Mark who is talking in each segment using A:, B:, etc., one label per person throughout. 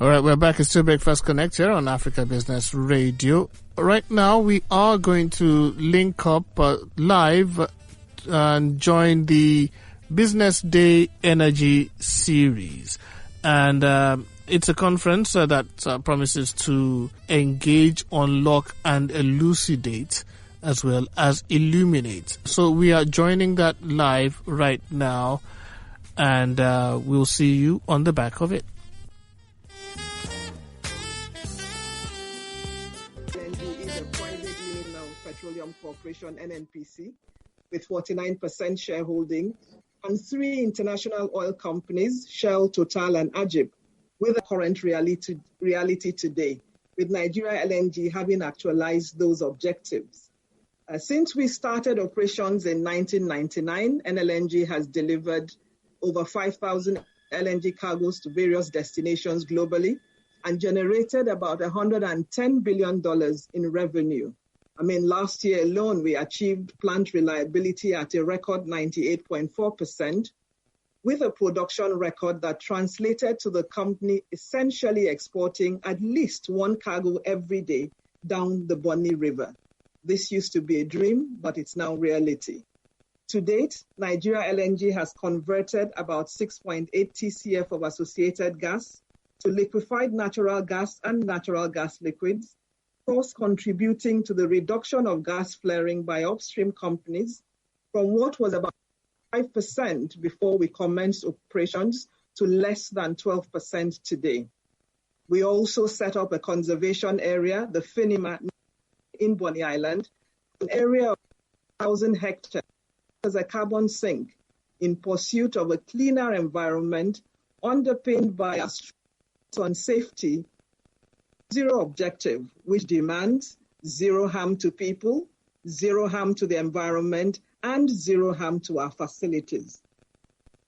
A: All right, we're back. It's still Breakfast Connect here on Africa Business Radio. Right now, we are going to link up live and join the Business Day Energy Series. And it's a conference that promises to engage, unlock, and elucidate as well as illuminate. So we are joining that live right now, and we'll see you on the back of it.
B: Petroleum Corporation, NNPC, with 49% shareholding, and 3 international oil companies, Shell, Total, and Ajib, with the current reality today, with Nigeria LNG having actualized those objectives. Since we started operations in 1999, NLNG has delivered over 5,000 LNG cargoes to various destinations globally and generated about $110 billion in revenue. Last year alone, we achieved plant reliability at a record 98.4%, with a production record that translated to the company essentially exporting at least 1 cargo every day down the Bonny River. This used to be a dream, but it's now reality. To date, Nigeria LNG has converted about 6.8 TCF of associated gas to liquefied natural gas and natural gas liquids, thus contributing to the reduction of gas flaring by upstream companies from what was about 5% before we commenced operations to less than 12% today. We also set up a conservation area, the Finima, in Bonny Island, an area of 1,000 hectares as a carbon sink in pursuit of a cleaner environment underpinned by a on safety zero objective, which demands zero harm to people, zero harm to the environment, and zero harm to our facilities.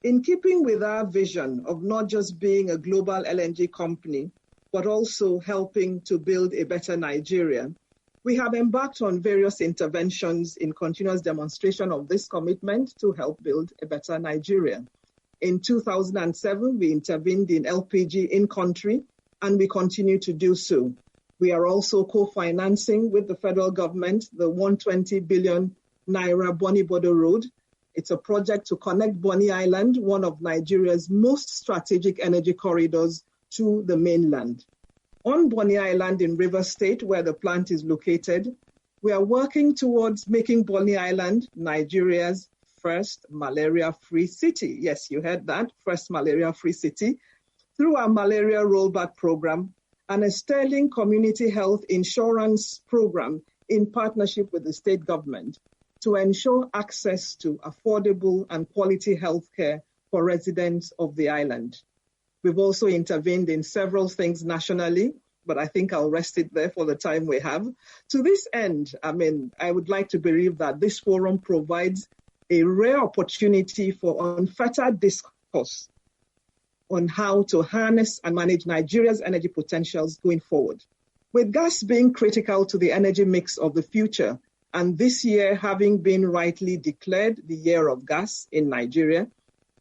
B: In keeping with our vision of not just being a global LNG company, but also helping to build a better Nigeria, we have embarked on various interventions in continuous demonstration of this commitment to help build a better Nigeria. In 2007, we intervened in LPG in-country, and we continue to do so. We are also co-financing with the federal government the 120 billion Naira Bonny Border Road. It's a project to connect Bonny Island, one of Nigeria's most strategic energy corridors, to the mainland. On Bonny Island in Rivers State, where the plant is located, we are working towards making Bonny Island Nigeria's first malaria-free city. Yes, you heard that, first malaria-free city, through our malaria rollback program and a sterling community health insurance program in partnership with the state government to ensure access to affordable and quality health care for residents of the island. We've also intervened in several things nationally, but I think I'll rest it there for the time we have. To this end, I would like to believe that this forum provides a rare opportunity for unfettered discourse on how to harness and manage Nigeria's energy potentials going forward. With gas being critical to the energy mix of the future, and this year having been rightly declared the year of gas in Nigeria,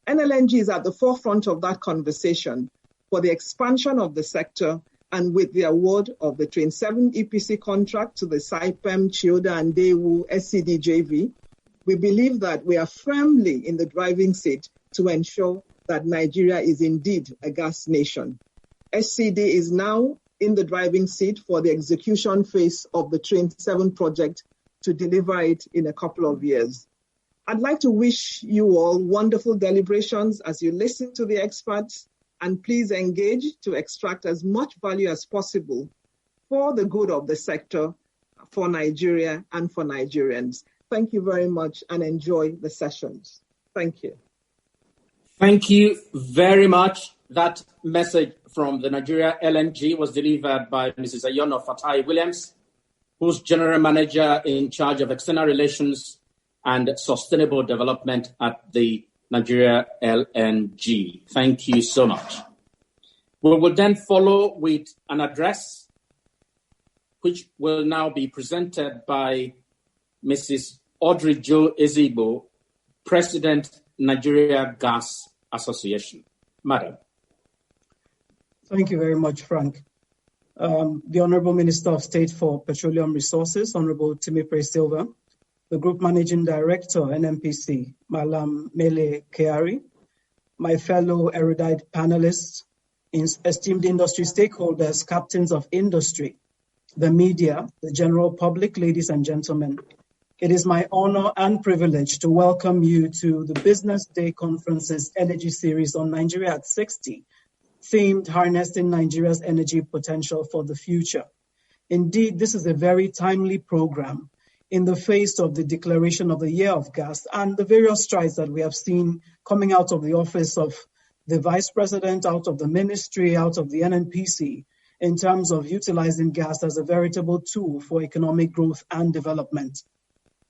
B: NLNG is at the forefront of that conversation for the expansion of the sector, and with the award of the Train 7 EPC contract to the Saipem, Chiyoda, and Daewoo SCD JV, we believe that we are firmly in the driving seat to ensure that Nigeria is indeed a gas nation. SCD is now in the driving seat for the execution phase of the Train 7 project to deliver it in a couple of years. I'd like to wish you all wonderful deliberations as you listen to the experts, and please engage to extract as much value as possible for the good of the sector, for Nigeria, and for Nigerians. Thank you very much and enjoy the sessions. Thank you.
C: Thank you very much. That message from the Nigeria LNG was delivered by Mrs. Ayono Fatai Williams, who's General Manager in charge of External Relations and Sustainable Development at the Nigeria LNG. Thank you so much. We will then follow with an address, which will now be presented by Mrs. Audrey Jo Ezigbo, President, Nigeria Gas Association. Madam.
D: Thank you very much, Frank. The Honorable Minister of State for Petroleum Resources, Honorable Timipre Silva, the Group Managing Director, NNPC, Malam Mele Keari, my fellow erudite panelists, esteemed industry stakeholders, captains of industry, the media, the general public, ladies and gentlemen. It is my honor and privilege to welcome you to the Business Day Conference's Energy Series on Nigeria at 60, themed Harnessing Nigeria's Energy Potential for the Future. Indeed, this is a very timely program in the face of the declaration of the Year of Gas and the various strides that we have seen coming out of the office of the Vice President, out of the Ministry, out of the NNPC, in terms of utilizing gas as a veritable tool for economic growth and development.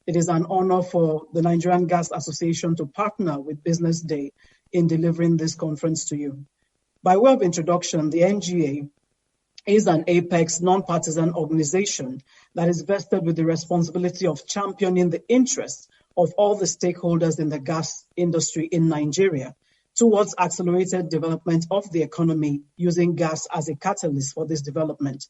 D: It is an honor for the Nigerian Gas Association to partner with Business Day in delivering this conference to you. By way of introduction, the NGA is an apex non-partisan organization that is vested with the responsibility of championing the interests of all the stakeholders in the gas industry in Nigeria towards accelerated development of the economy using gas as a catalyst for this development.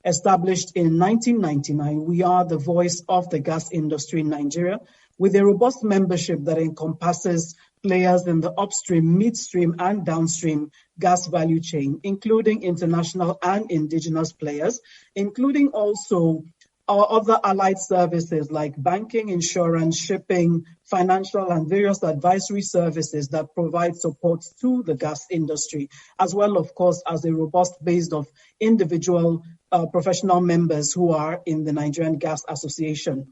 D: Established in 1999, we are the voice of the gas industry in Nigeria with a robust membership that encompasses players in the upstream, midstream, and downstream gas value chain, including international and indigenous players, including also our other allied services like banking, insurance, shipping, financial, and various advisory services that provide support to the gas industry, as well, of course, as a robust base of individual professional members who are in the Nigerian Gas Association.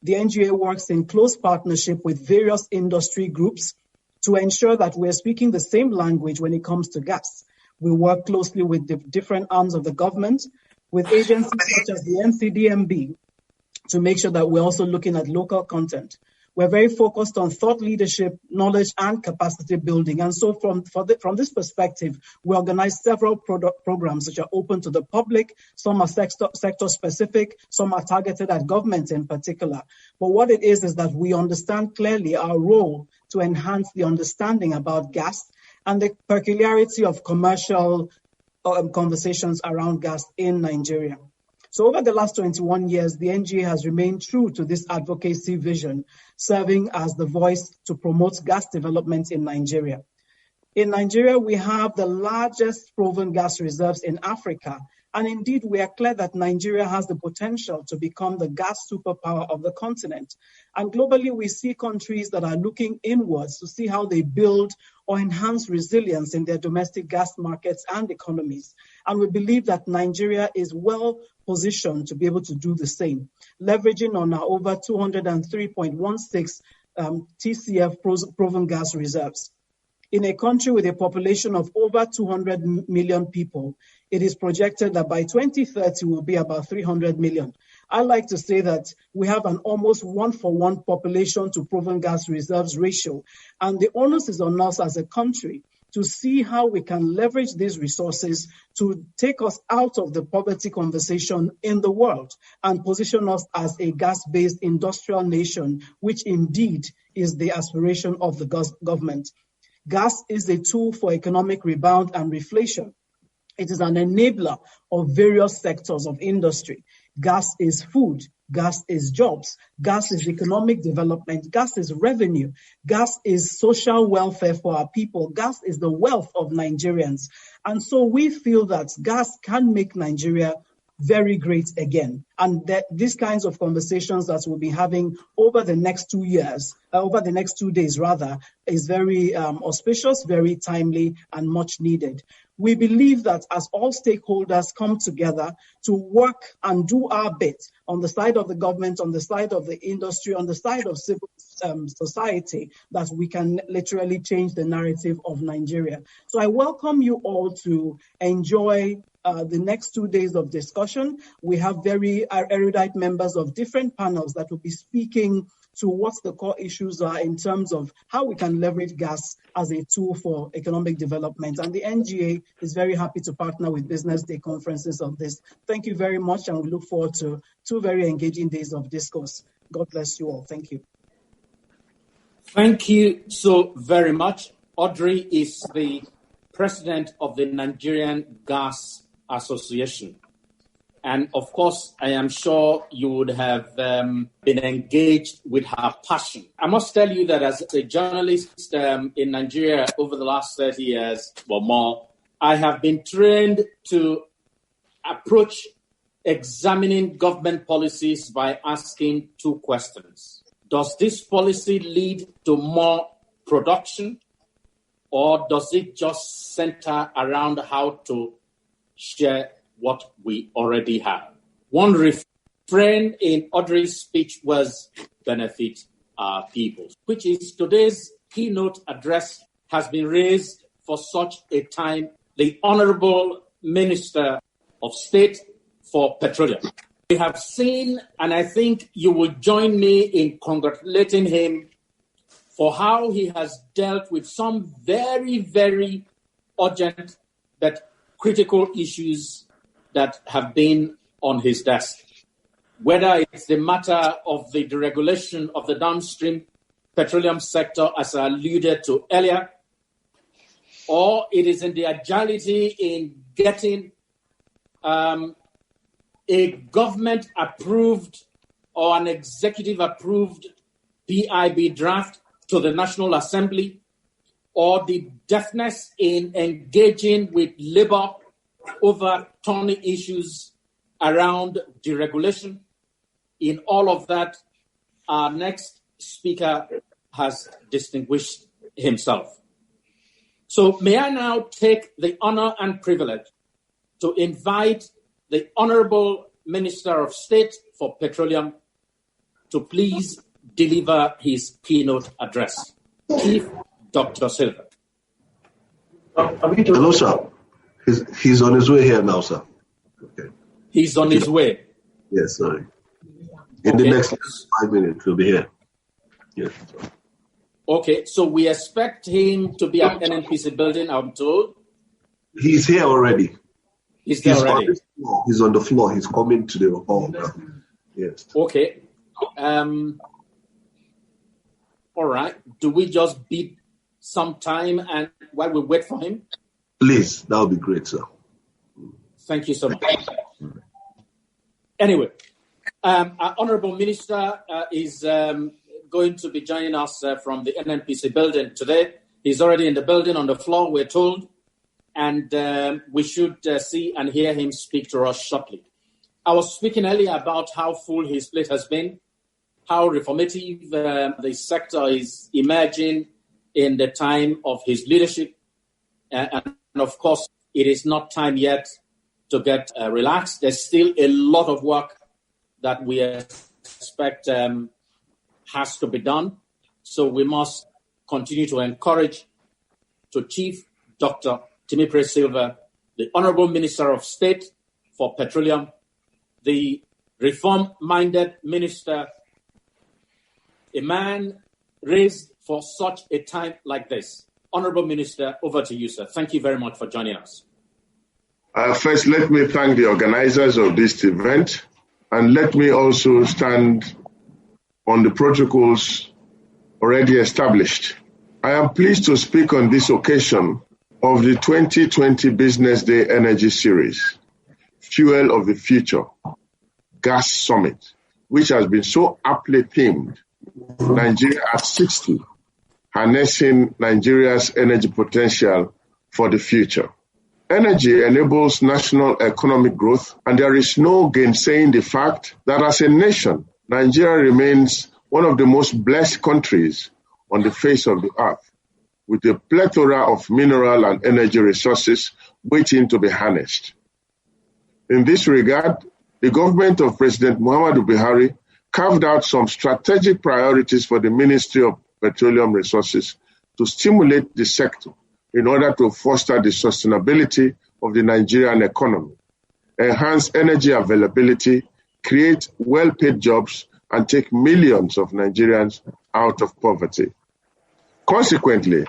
D: The NGA works in close partnership with various industry groups to ensure that we're speaking the same language when it comes to gas. We work closely with the different arms of the government, with agencies such as the NCDMB, to make sure that we're also looking at local content. We're very focused on thought leadership, knowledge, and capacity building. And so from this perspective, we organize several programs which are open to the public. Some are sector specific, some are targeted at government in particular. But what it is that we understand clearly our role to enhance the understanding about gas and the peculiarity of commercial conversations around gas in Nigeria. So over the last 21 years, the NGA has remained true to this advocacy vision, serving as the voice to promote gas development in Nigeria. In Nigeria, we have the largest proven gas reserves in Africa. And indeed, we are clear that Nigeria has the potential to become the gas superpower of the continent. And globally, we see countries that are looking inwards to see how they build or enhance resilience in their domestic gas markets and economies. And we believe that Nigeria is well positioned to be able to do the same, leveraging on our over 203.16 TCF proven gas reserves. In a country with a population of over 200 million people, it is projected that by 2030 will be about 300 million. I like to say that we have an almost 1-for-1 population to proven gas reserves ratio. And the onus is on us as a country to see how we can leverage these resources to take us out of the poverty conversation in the world and position us as a gas-based industrial nation, which indeed is the aspiration of the government. Gas is a tool for economic rebound and reflation. It is an enabler of various sectors of industry. Gas is food. Gas is jobs. Gas is economic development. Gas is revenue. Gas is social welfare for our people. Gas is the wealth of Nigerians. And so we feel that gas can make Nigeria very great again. And that these kinds of conversations that we'll be having over the next 2 years, over the next 2 days rather, is very auspicious, very timely, and much needed. We believe that as all stakeholders come together to work and do our bit on the side of the government, on the side of the industry, on the side of civil society, that we can literally change the narrative of Nigeria. So I welcome you all to enjoy the next 2 days of discussion. We have very erudite members of different panels that will be speaking to what the core issues are in terms of how we can leverage gas as a tool for economic development. And the NGA is very happy to partner with Business Day conferences on this. Thank you very much, and we look forward to 2 very engaging days of discourse. God bless you all. Thank you.
C: Thank you so very much. Audrey is the president of the Nigerian Gas Association. And of course, I am sure you would have been engaged with her passion. I must tell you that as a journalist in Nigeria over the last 30 years or more, I have been trained to approach examining government policies by asking two questions. Does this policy lead to more production, or does it just center around how to share what we already have? One refrain in Audrey's speech was benefit our people, which is today's keynote address has been raised for such a time. The Honorable Minister of State for Petroleum. We have seen, and I think you will join me in congratulating him for how he has dealt with some very, very urgent but critical issues that have been on his desk. Whether it's the matter of the deregulation of the downstream petroleum sector, as I alluded to earlier, or it is in the agility in getting a government-approved or an executive-approved PIB draft to the National Assembly, or the deftness in engaging with labor over thorny issues around deregulation. In all of that, our next speaker has distinguished himself. So may I now take the honor and privilege to invite the Honorable Minister of State for Petroleum to please deliver his keynote address. Chief Dr. Silva.
E: Hello, sir. He's on his way here now, sir. Okay.
C: He's on his way?
E: Yes, sorry. In the next 5 minutes, he'll be here. Yes.
C: Okay, so we expect him to be at NNPC building, I'm told.
E: He's here already.
C: He's there already?
E: He's on the floor. He's coming to the hall now. Yes.
C: Okay. All right. Do we just beat some time and while we wait for him?
E: Please, that would be great, sir.
C: Thank you so much. Anyway, our Honorable Minister is going to be joining us from the NNPC building today. He's already in the building on the floor, we're told, and we should see and hear him speak to us shortly. I was speaking earlier about how full his plate has been, how reformative the sector is emerging in the time of his leadership. And of course, it is not time yet to get relaxed. There's still a lot of work that we expect has to be done. So we must continue to encourage to Chief Dr. Timipre Silva, the Honorable Minister of State for Petroleum, the reform-minded minister, a man raised for such a time like this. Honorable Minister, over to you, sir. Thank you very much for joining us.
F: First, let me thank the organizers of this event, and let me also stand on the protocols already established. I am pleased to speak on this occasion of the 2020 Business Day Energy Series, Fuel of the Future, Gas Summit, which has been so aptly themed, Nigeria at 60, harnessing Nigeria's energy potential for the future. Energy enables national economic growth, and there is no gainsaying the fact that as a nation, Nigeria remains one of the most blessed countries on the face of the earth, with a plethora of mineral and energy resources waiting to be harnessed. In this regard, the government of President Muhammadu Buhari carved out some strategic priorities for the Ministry of Petroleum Resources to stimulate the sector in order to foster the sustainability of the Nigerian economy, enhance energy availability, create well-paid jobs, and take millions of Nigerians out of poverty. Consequently,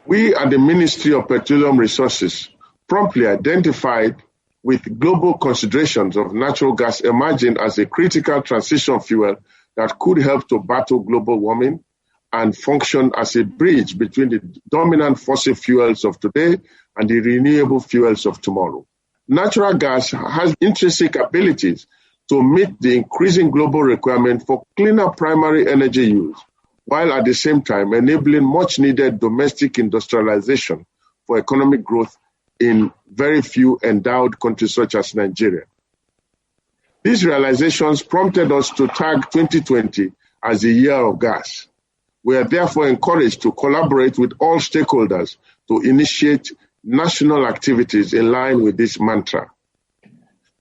F: we at the Ministry of Petroleum Resources promptly identified with global considerations of natural gas emerging as a critical transition fuel that could help to battle global warming and function as a bridge between the dominant fossil fuels of today and the renewable fuels of tomorrow. Natural gas has intrinsic abilities to meet the increasing global requirement for cleaner primary energy use, while at the same time enabling much needed domestic industrialization for economic growth in very few endowed countries such as Nigeria. These realizations prompted us to tag 2020 as the year of gas. We are therefore encouraged to collaborate with all stakeholders to initiate national activities in line with this mantra.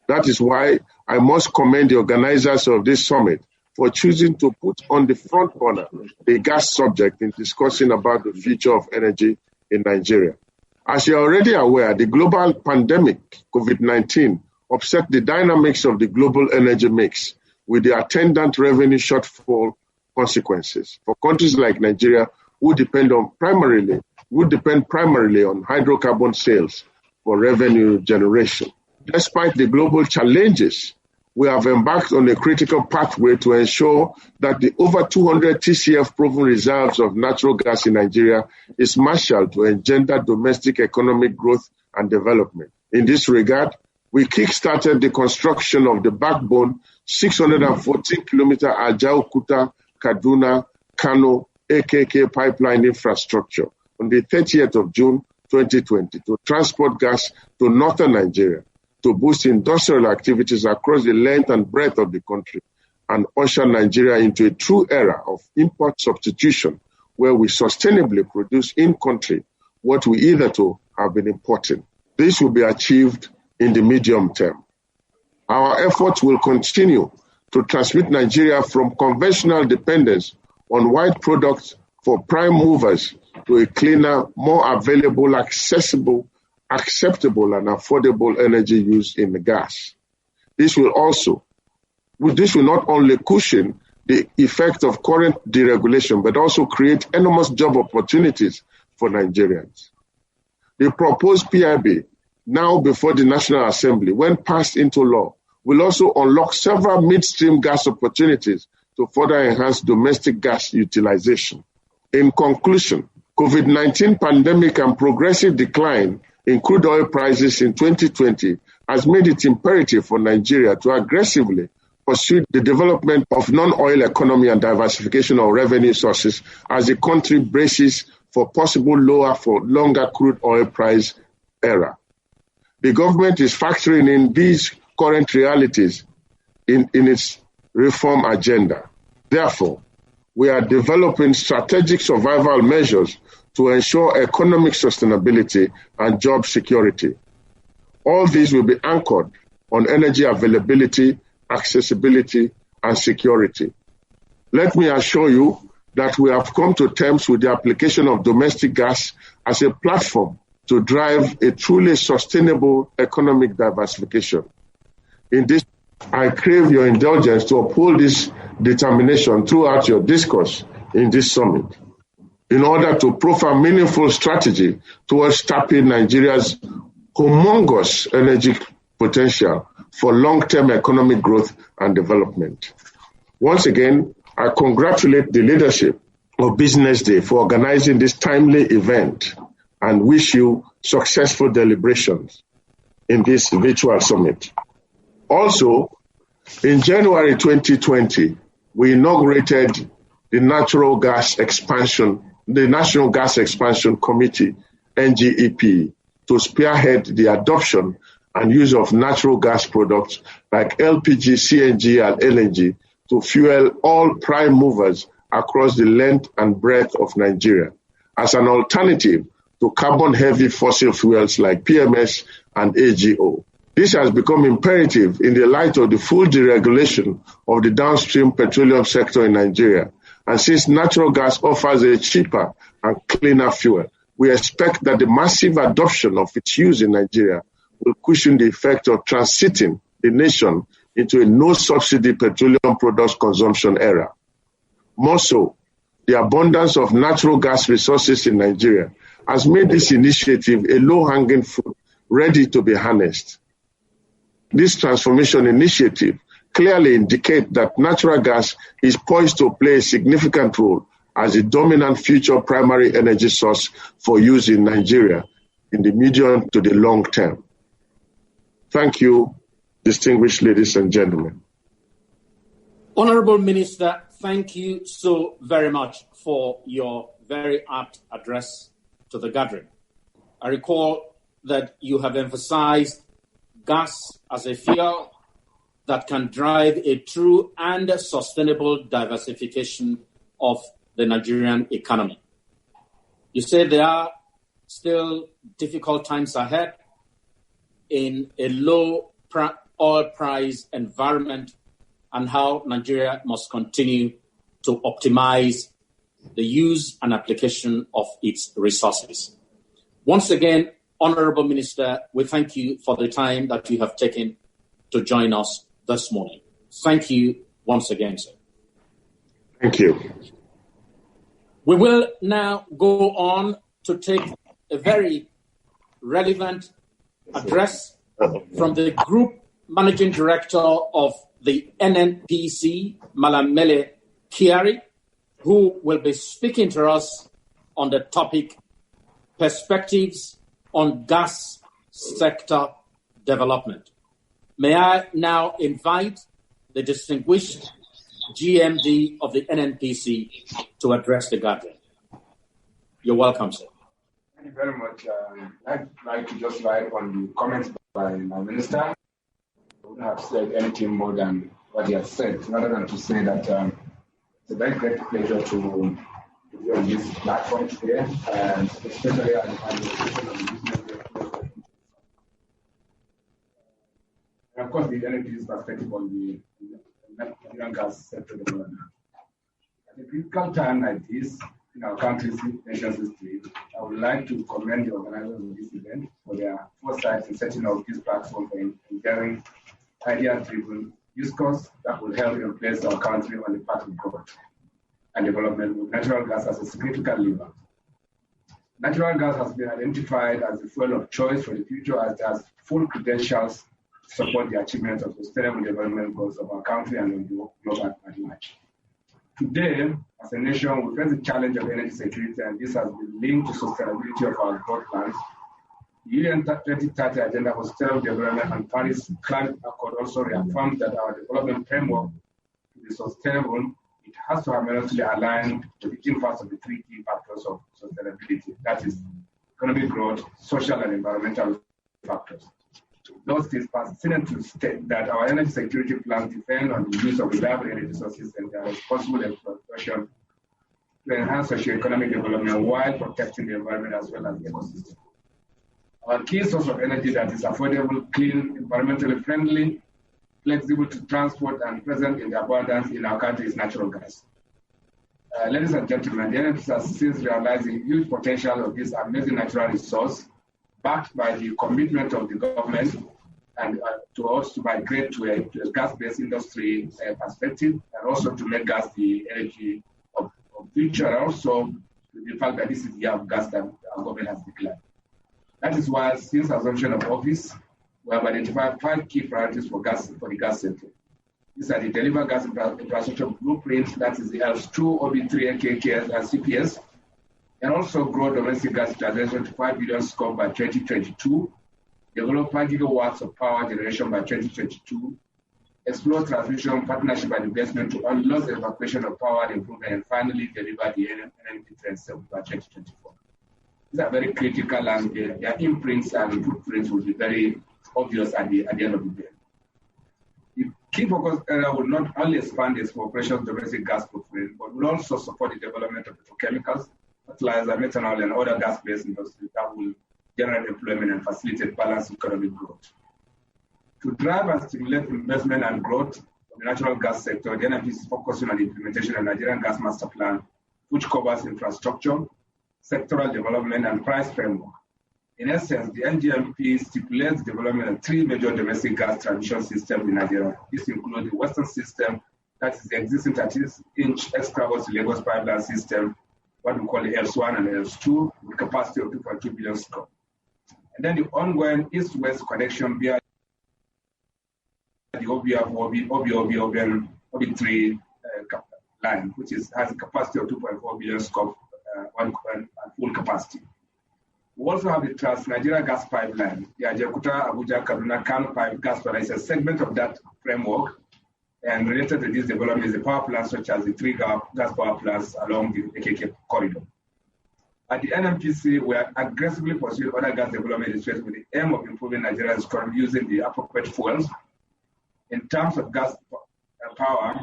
F: That is why I must commend the organizers of this summit for choosing to put on the front burner the gas subject in discussing about the future of energy in Nigeria. As you are already aware, the global pandemic, COVID-19, upset the dynamics of the global energy mix with the attendant revenue shortfall consequences for countries like Nigeria who depend primarily on hydrocarbon sales for revenue generation. Despite the global challenges, we have embarked on a critical pathway to ensure that the over 200 TCF proven reserves of natural gas in Nigeria is marshaled to engender domestic economic growth and development. In this regard, we kick-started the construction of the backbone 614-kilometer Ajaokuta, Kaduna, Kano, AKK pipeline infrastructure on the 30th of June 2020 to transport gas to northern Nigeria, to boost industrial activities across the length and breadth of the country and usher Nigeria into a true era of import substitution where we sustainably produce in-country what we hitherto have been importing. This will be achieved in the medium term. Our efforts will continue to transmit Nigeria from conventional dependence on white products for prime movers to a cleaner, more available, accessible, acceptable and affordable energy use in the gas. This will not only cushion the effect of current deregulation, but also create enormous job opportunities for Nigerians. The proposed PIB, now before the National Assembly, when passed into law, will also unlock several midstream gas opportunities to further enhance domestic gas utilization. In conclusion, COVID-19 pandemic and progressive decline in crude oil prices in 2020 has made it imperative for Nigeria to aggressively pursue the development of non-oil economy and diversification of revenue sources as the country braces for possible lower for longer crude oil price era. The government is factoring in these current realities in its reform agenda. Therefore, we are developing strategic survival measures to ensure economic sustainability and job security. All these will be anchored on energy availability, accessibility, and security. Let me assure you that we have come to terms with the application of domestic gas as a platform to drive a truly sustainable economic diversification. In this, I crave your indulgence to uphold this determination throughout your discourse in this summit, in order to profile meaningful strategy towards tapping Nigeria's humongous energy potential for long-term economic growth and development. Once again, I congratulate the leadership of Business Day for organizing this timely event and wish you successful deliberations in this virtual summit. Also, in January 2020, we inaugurated the National Gas Expansion Committee, NGEP, to spearhead the adoption and use of natural gas products like LPG, CNG, and LNG to fuel all prime movers across the length and breadth of Nigeria as an alternative to carbon-heavy fossil fuels like PMS and AGO. This has become imperative in the light of the full deregulation of the downstream petroleum sector in Nigeria. And since natural gas offers a cheaper and cleaner fuel, we expect that the massive adoption of its use in Nigeria will cushion the effect of transiting the nation into a no-subsidy petroleum products consumption era. More so, the abundance of natural gas resources in Nigeria has made this initiative a low-hanging fruit ready to be harnessed. This transformation initiative clearly indicates that natural gas is poised to play a significant role as a dominant future primary energy source for use in Nigeria in the medium to the long term. Thank you, distinguished ladies and gentlemen.
C: Honorable Minister, thank you so very much for your very apt address to the gathering. I recall that you have emphasized gas as a fuel that can drive a true and sustainable diversification of the Nigerian economy. You say there are still difficult times ahead in a low oil price environment, and how Nigeria must continue to optimize the use and application of its resources. Once again, Honorable Minister, we thank you for the time that you have taken to join us this morning. Thank you once again, sir.
F: Thank you.
C: We will now go on to take a very relevant address from the Group Managing Director of the NNPC, Malam Mele Kyari, who will be speaking to us on the topic Perspectives on Gas Sector Development. May I now invite the distinguished GMD of the NNPC to address the gathering. You're welcome, sir.
G: Thank you very much. I'd like to just write on the comments by my minister. I wouldn't have said anything more than what he has said, rather than to say that it's a very great pleasure to be on this platform today, and especially at the administration of the business. And of course, the NNPC's perspective on the Nigerian gas sector development. At a critical time like this in our country's nation's history, I would like to commend the organizers of this event for their foresight in setting up this platform for engineering idea-driven discourse that will help in place our country on the path of growth and development with natural gas as a significant lever. Natural gas has been identified as the fuel of choice for the future, as it has full credentials to support the achievement of sustainable development goals of our country and the global at large. Today, as a nation, we face the challenge of energy security, and this has been linked to sustainability of our growth plans. The UN 2030 Agenda for Sustainable Development and Paris Climate Accord also reaffirms that our development framework to be sustainable, it has to harmoniously align with the influence of the three key factors of sustainability, that is, economic growth, social and environmental factors. Those things pertinent to state that our energy security plans depend on the use of reliable energy sources and their responsible exploitation to enhance socio-economic development while protecting the environment as well as the ecosystem. Our key source of energy that is affordable, clean, environmentally friendly, flexible to transport, and present in abundance in our country is natural gas. Ladies and gentlemen, the NNPC has since realized the huge potential of this amazing natural resource, backed by the commitment of the government and to us to migrate to a gas-based industry perspective, and also to make gas the energy of future, and also the fact that this is the year of gas that our government has declared. That is why, since assumption of office, we have identified 5 key priorities for the gas sector. These are the Deliver Gas Infrastructure Blueprint, that is the ELS2, OB3, KKS, and CPS, and also grow domestic gas utilization to 5 billion scope by 2022, develop 5 gigawatts of power generation by 2022, explore transmission partnership and investment to unlock the evacuation of power and improvement, and finally deliver the NNP Trend 7 by 2024. These are very critical, and their imprints and footprints will be very obvious at the end of the day. The key focus area will not only expand its operations domestic gas footprint, but will also support the development of petrochemicals, fertilizer, methanol, and other gas-based industries that will generate employment and facilitate balanced economic growth. To drive and stimulate investment and growth of the natural gas sector, the NNPC is focusing on the implementation of the Nigerian Gas Master Plan, which covers infrastructure, sectoral development, and price framework. In essence, the NGMP stipulates the development of 3 major domestic gas transmission systems in Nigeria. This includes the Western system, that is the existing 30-inch extra-hot Lagos pipeline system, what we call the ELS1 and ELS2, with capacity of 2.2 billion scope. And then the ongoing east-west connection via the OB3 line, which has a capacity of 2.4 billion scope on full capacity. We also have the Trans-Nigeria gas pipeline, the Ajaokuta Abuja Kaduna Kano pipe gas pipeline is a segment of that framework, and related to this development is the power plants such as the 3 gas power plants along the AKK corridor. At the NNPC, we are aggressively pursuing other gas development initiatives with the aim of improving Nigeria's economy using the appropriate fuels. In terms of gas power,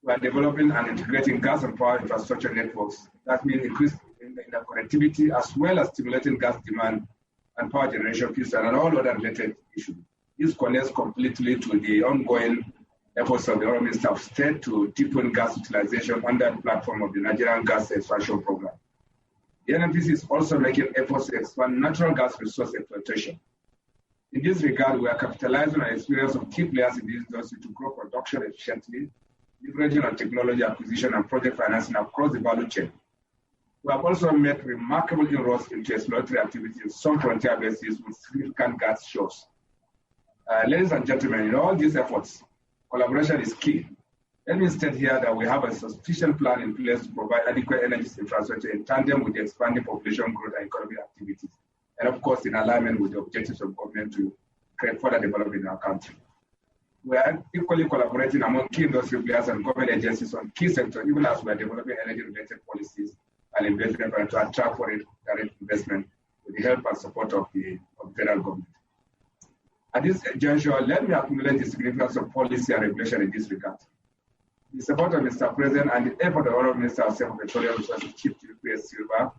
G: we are developing and integrating gas and power infrastructure networks. That means increasing the connectivity as well as stimulating gas demand and power generation pieces and all other related issues. This connects completely to the ongoing efforts of the Honourable Minister of State to deepen gas utilization under the platform of the Nigerian Gas Expansion Program. The NNPC is also making efforts to expand natural gas resource exploitation. In this regard, we are capitalizing on the experience of key players in this industry to grow production efficiently, leveraging on technology acquisition and project financing across the value chain. We have also made remarkable inroads into exploratory activities in some frontier bases with significant gas shows. Ladies and gentlemen, in all these efforts, collaboration is key. Let me state here that we have a sufficient plan in place to provide adequate energy infrastructure in tandem with the expanding population growth and economic activities, and of course in alignment with the objectives of government to create further development in our country. We are equally collaborating among key industry players and government agencies on key sectors, even as we are developing energy-related policies and investment to attract foreign direct investment with the help and support of the federal government. At this juncture, let me acknowledge the significance of policy and regulation in this regard. The support of Mr. President and the effort of the Honourable Minister of Petroleum Resources, Chief Timothy Silva,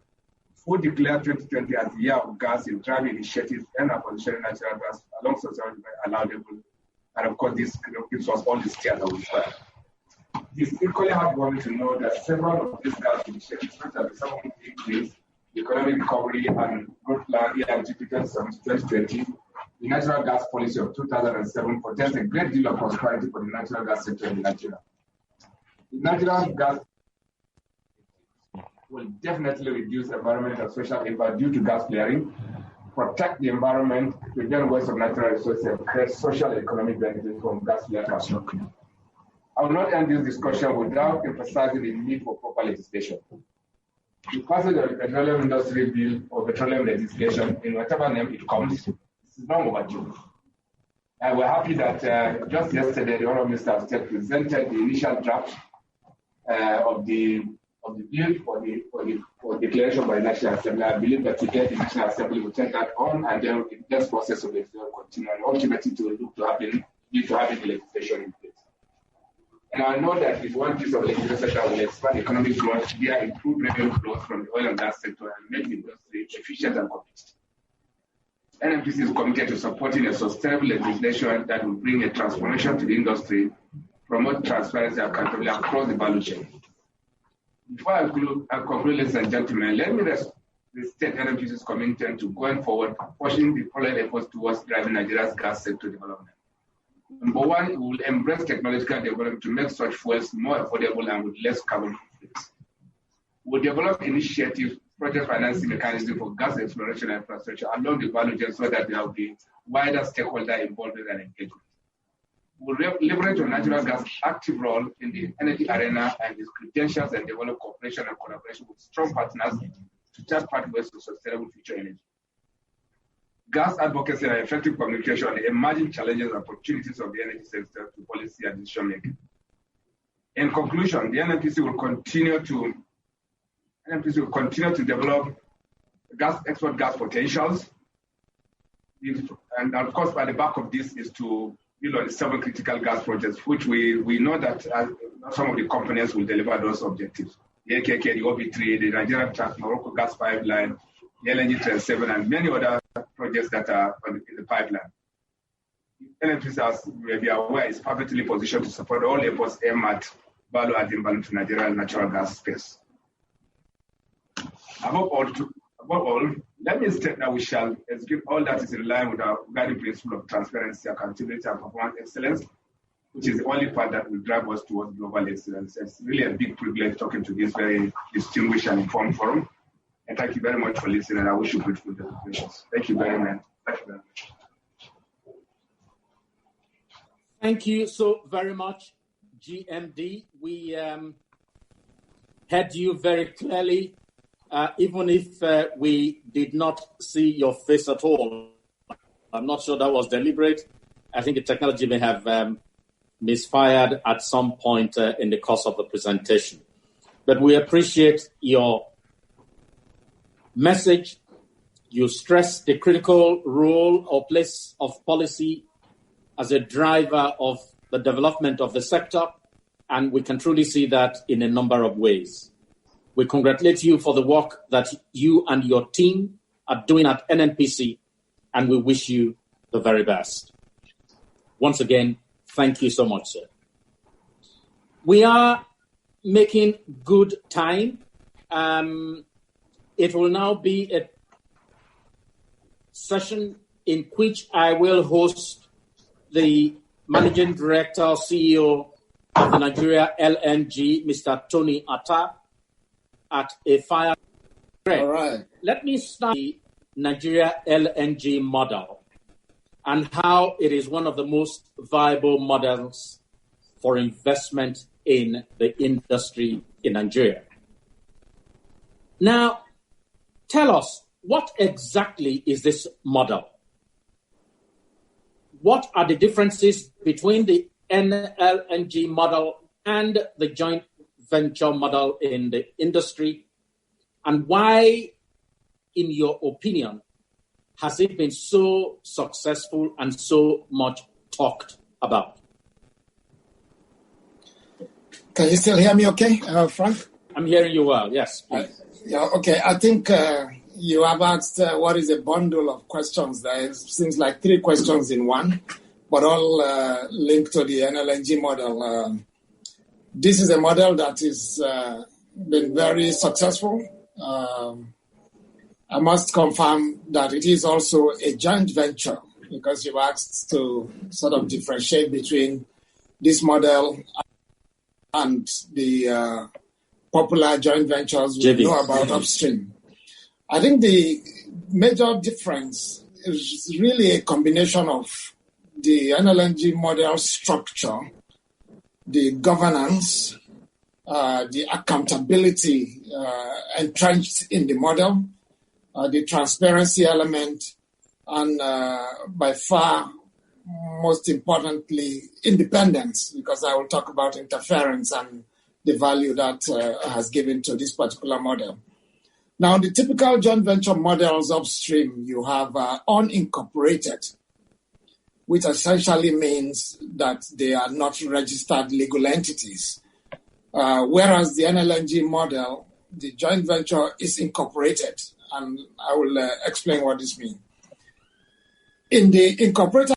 G: who declared 2020 as the year of gas in driving initiatives and positioning natural gas alongside allowable. And of course, this gives us all the steer that we require. It is equally heartwarming to know that several of these gas initiatives, such as the 7 days, the economic recovery and growth plan ERG 2020, the natural gas policy of 2007, portends a great deal of prosperity for the natural gas sector in Nigeria. The natural gas will definitely reduce environmental and social impact due to gas flaring, protect the environment, prevent waste of natural resources, and create social and economic benefits from gas flaring. I will not end this discussion without emphasizing the need for proper legislation. The passage of the Petroleum Industry Bill or petroleum legislation, in whatever name it comes, is long overdue. And we're happy that just yesterday the Honourable Minister of State presented the initial draft of the bill for declaration by the National Assembly. I believe that today the National Assembly will take that on, and then the next process of it will continue, and ultimately to look to having legislation in place. And I know that with one piece of legislation that will expand economic growth via improved revenue flows from the oil and gas sector and make the industry efficient and competitive. NNPC is committed to supporting a sustainable legislation that will bring a transformation to the industry, promote transparency and accountability across the value chain. Before I conclude, ladies and gentlemen, let me restate NNPC's commitment to going forward, pushing the following efforts towards driving Nigeria's gas sector development. Number one, we will embrace technological development to make such fuels more affordable and with less carbon footprints. We will develop initiatives, project financing mechanisms for gas exploration and infrastructure along the value chain so that there will be wider stakeholder involvement and engagement. We will leverage on natural gas' active role in the energy arena and its credentials and develop cooperation and collaboration with strong partners to chart pathways to sustainable future energy. Gas advocacy and effective communication on the emerging challenges and opportunities of the energy sector to policy and decision making. In conclusion, the NNPC will continue to develop export gas potentials, and of course, by the back of this is to build on the 7 critical gas projects, which we know that some of the companies will deliver those objectives. The AKK, the OB3, the Nigerian Trans-Morocco gas pipeline, the LNG Train 7, and many other projects that are in the pipeline. NNPC, as you may be aware, is perfectly positioned to support all efforts aimed at value-adding value to Nigerian natural gas space. Above all, let me state that we shall execute all that is in line with our guiding principle of transparency, accountability, and performance excellence, which is the only part that will drive us towards global excellence. It's really a big privilege talking to this very distinguished and informed forum. And thank you very much for listening. I wish you good deliberations. Thank you very much. Thank you very much.
C: Thank you so very much, GMD. heard you very clearly, even if we did not see your face at all. I'm not sure that was deliberate. I think the technology may have misfired at some point in the course of the presentation. But we appreciate your message. You stress the critical role or place of policy as a driver of the development of the sector, and we can truly see that in a number of ways. We congratulate you for the work that you and your team are doing at NNPC, and we wish you the very best. Once again, thank you so much, sir. We are making good time. It will now be a session in which I will host the Managing Director, CEO of the Nigeria LNG, Mr. Tony Atta, at a fire.
H: All right.
C: Let me start the Nigeria LNG model and how it is one of the most viable models for investment in the industry in Nigeria. Now, tell us, what exactly is this model? What are the differences between the NLNG model and the joint venture model in the industry? And why, in your opinion, has it been so successful and so much talked about?
H: Can you still hear me okay, Frank?
C: I'm hearing you well, yes, please.
H: Okay, I think you have asked what is a bundle of questions. There seems like 3 questions in one, but all linked to the NLNG model. This is a model that has been very successful. I must confirm that it is also a joint venture, because you asked to sort of differentiate between this model and the popular joint ventures we know about upstream. I think the major difference is really a combination of the NLNG model structure, the governance, the accountability entrenched in the model, the transparency element, and by far, most importantly, independence, because I will talk about interference and the value that has given to this particular model. Now, the typical joint venture models upstream, you have unincorporated, which essentially means that they are not registered legal entities. Whereas the NLNG model, the joint venture is incorporated, and I will explain what this means. In the incorporated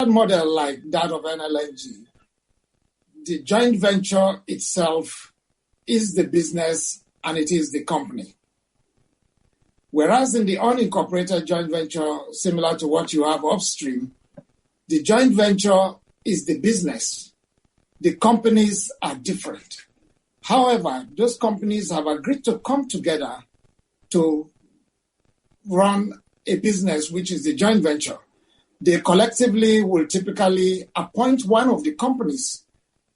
H: model like that of NLNG, the joint venture itself is the business and it is the company. Whereas in the unincorporated joint venture, similar to what you have upstream, the joint venture is the business. The companies are different. However, those companies have agreed to come together to run a business, which is the joint venture. They collectively will typically appoint one of the companies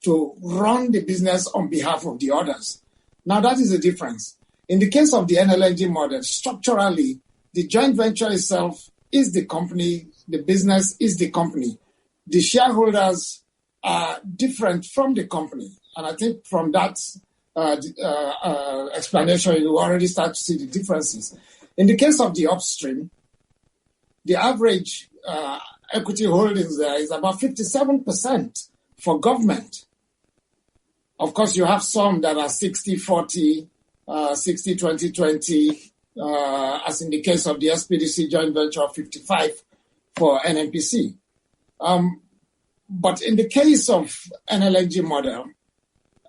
H: to run the business on behalf of the others. Now, that is the difference. In the case of the NLNG model, structurally, the joint venture itself is the company, the business is the company. The shareholders are different from the company. And I think from that explanation, you already start to see the differences. In the case of the upstream, the average equity holdings there is about 57% for government. Of course, you have some that are 60-40, 60-20-20, as in the case of the SPDC joint venture, 55 for NNPC. But in the case of NLNG model,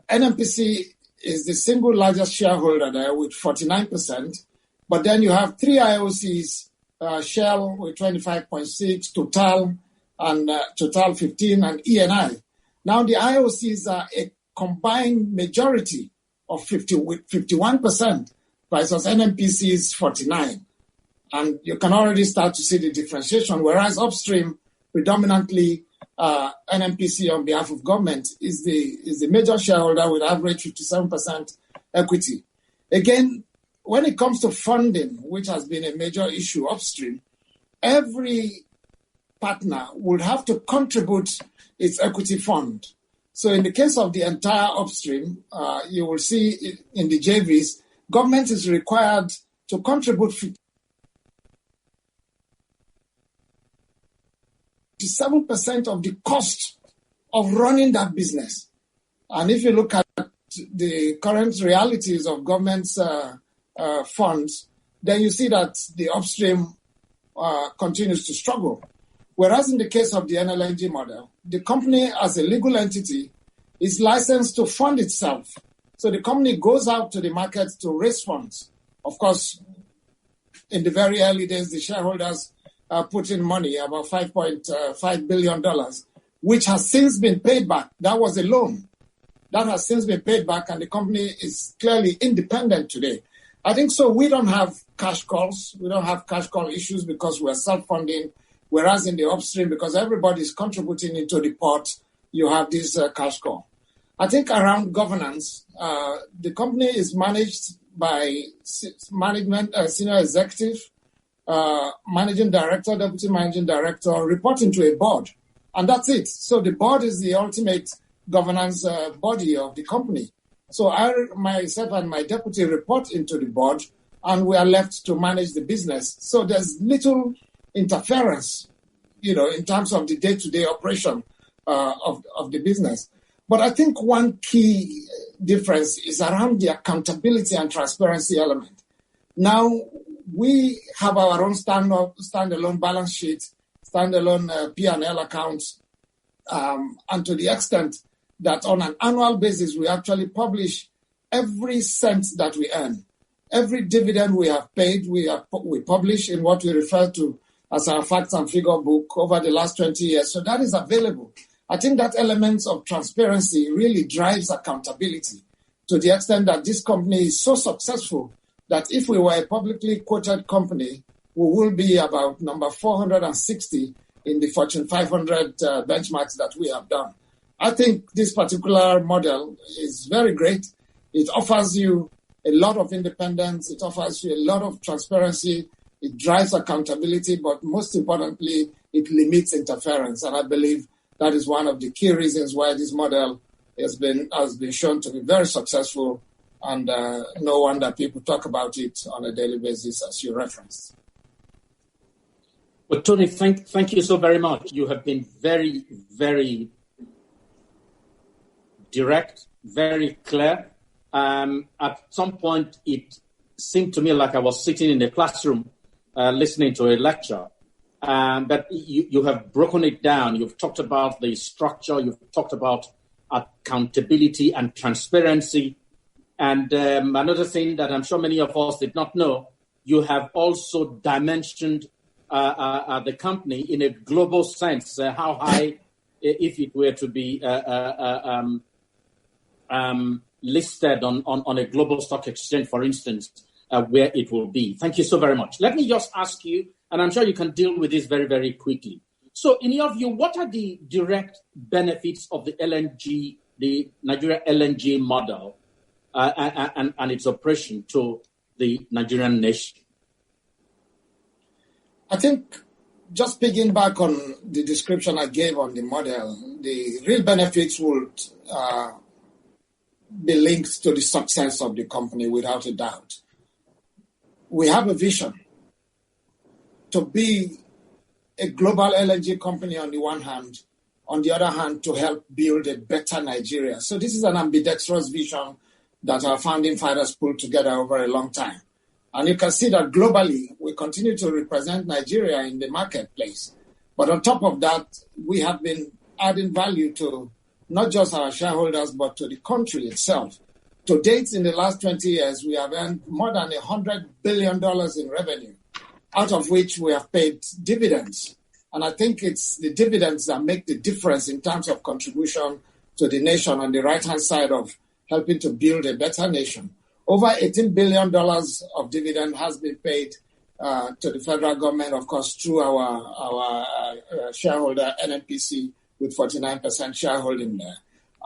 H: NNPC is the single largest shareholder there with 49%, but then you have 3 IOCs, Shell with 25.6, Total and Total 15, and ENI. Now the IOCs are a combined majority of 51% versus NNPC's 49. And you can already start to see the differentiation, whereas upstream predominantly NNPC on behalf of government is the major shareholder with average 57% equity. Again, when it comes to funding, which has been a major issue upstream, every partner would have to contribute its equity fund. So in the case of the entire upstream, you will see in the JVs, government is required to contribute 57% of the cost of running that business. And if you look at the current realities of government's funds, then you see that the upstream continues to struggle. Whereas in the case of the NLNG model, the company as a legal entity is licensed to fund itself. So the company goes out to the market to raise funds. Of course, in the very early days, the shareholders put in money, about $5.5 billion, which has since been paid back. That was a loan. That has since been paid back, and the company is clearly independent today. I think so. We don't have cash calls. We don't have cash call issues because we're self-funding, whereas in the upstream, because everybody's contributing into the pot, you have this cash call. I think around governance, the company is managed by management, senior executive, managing director, deputy managing director, reporting to a board. And that's it. So the board is the ultimate governance body of the company. So I, myself and my deputy report into the board, and we are left to manage the business. So there's little interference, in terms of the day-to-day operation of the business. But I think one key difference is around the accountability and transparency element. Now, we have our own standalone balance sheet, standalone P&L accounts, and to the extent that on an annual basis, we actually publish every cent that we earn. Every dividend we have paid, we publish in what we refer to as our facts and figure book over the last 20 years. So that is available. I think that element of transparency really drives accountability to the extent that this company is so successful that if we were a publicly quoted company, we will be about number 460 in the Fortune 500 benchmarks that we have done. I think this particular model is very great. It offers you a lot of independence. It offers you a lot of transparency. It drives accountability, but most importantly, it limits interference. And I believe that is one of the key reasons why this model has been shown to be very successful. And no wonder people talk about it on a daily basis, as you referenced.
C: Well, Tony, thank you so very much. You have been very, very direct, very clear. At some point, it seemed to me like I was sitting in a classroom listening to a lecture. But you have broken it down. You've talked about the structure. You've talked about accountability and transparency. And another thing that I'm sure many of us did not know, you have also dimensioned the company in a global sense. How high, if it were to be listed on a global stock exchange, for instance, where it will be. Thank you so very much. Let me just ask you, and I'm sure you can deal with this very, very quickly. So in your view, what are the direct benefits of the LNG, the Nigeria LNG model and its operation to the Nigerian nation?
H: I think just picking back on the description I gave on the model, the real benefits would be linked to the success of the company without a doubt. We have a vision to be a global LNG company on the one hand, on the other hand, to help build a better Nigeria. So this is an ambidextrous vision that our founding fathers pulled together over a long time. And you can see that globally, we continue to represent Nigeria in the marketplace. But on top of that, we have been adding value to not just our shareholders, but to the country itself. To date, in the last 20 years, we have earned more than $100 billion in revenue, out of which we have paid dividends. And I think it's the dividends that make the difference in terms of contribution to the nation on the right-hand side of helping to build a better nation. Over $18 billion of dividend has been paid to the federal government, of course, through our shareholder, NNPC, with 49% shareholding there.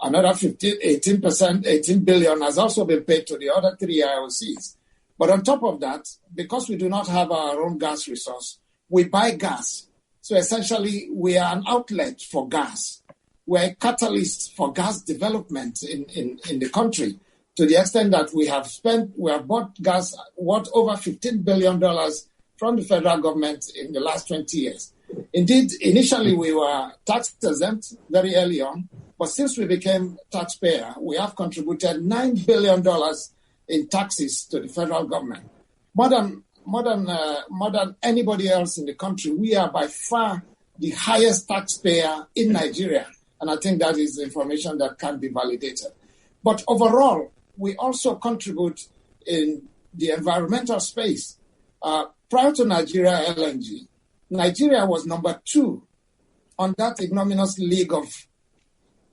H: Another 18 billion has also been paid to the other 3 IOCs. But on top of that, because we do not have our own gas resource, we buy gas. So essentially, we are an outlet for gas. We're a catalyst for gas development in the country, to the extent that we have bought gas worth over $15 billion from the federal government in the last 20 years. Indeed, initially we were tax exempt very early on, but since we became taxpayer, we have contributed $9 billion in taxes to the federal government. More than anybody else in the country, we are by far the highest taxpayer in Nigeria. And I think that is information that can be validated. But overall, we also contribute in the environmental space. Prior to Nigeria LNG, Nigeria was number 2 on that ignominious league of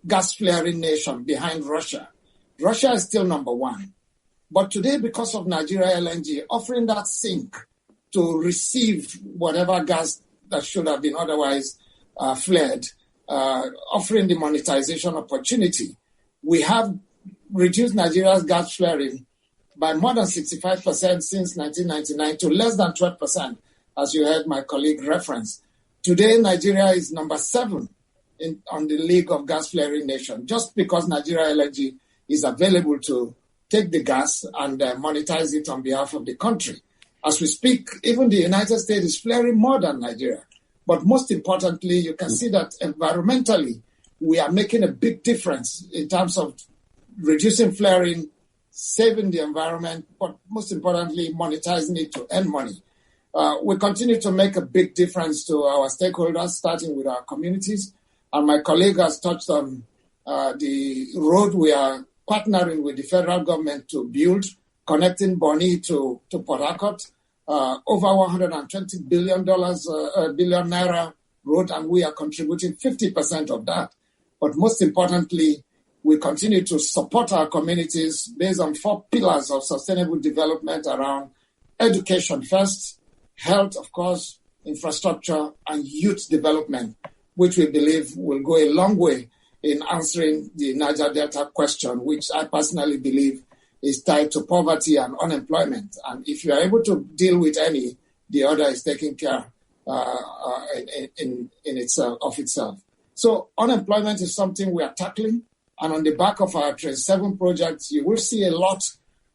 H: gas flaring nation behind Russia. Russia is still number 1. But today, because of Nigeria LNG offering that sink to receive whatever gas that should have been otherwise flared, offering the monetization opportunity, we have reduced Nigeria's gas flaring by more than 65% since 1999 to less than 12%, as you heard my colleague reference. Today, Nigeria is number 7 on the league of gas flaring nation, just because Nigeria LNG is available to take the gas and monetize it on behalf of the country. As we speak, even the United States is flaring more than Nigeria. But most importantly, you can see that environmentally, we are making a big difference in terms of reducing flaring, saving the environment, but most importantly, monetizing it to earn money. We continue to make a big difference to our stakeholders, starting with our communities. And my colleague has touched on the road we are partnering with the federal government to build, connecting Bonny to Port Harcourt, over $120 billion billion naira road, and we are contributing 50% of that. But most importantly, we continue to support our communities based on 4 pillars of sustainable development around education first, health, of course, infrastructure, and youth development, which we believe will go a long way in answering the Niger Delta question, which I personally believe is tied to poverty and unemployment. And if you are able to deal with any, the other is taken care in itself. So unemployment is something we are tackling. And on the back of our Train 7 project, you will see a lot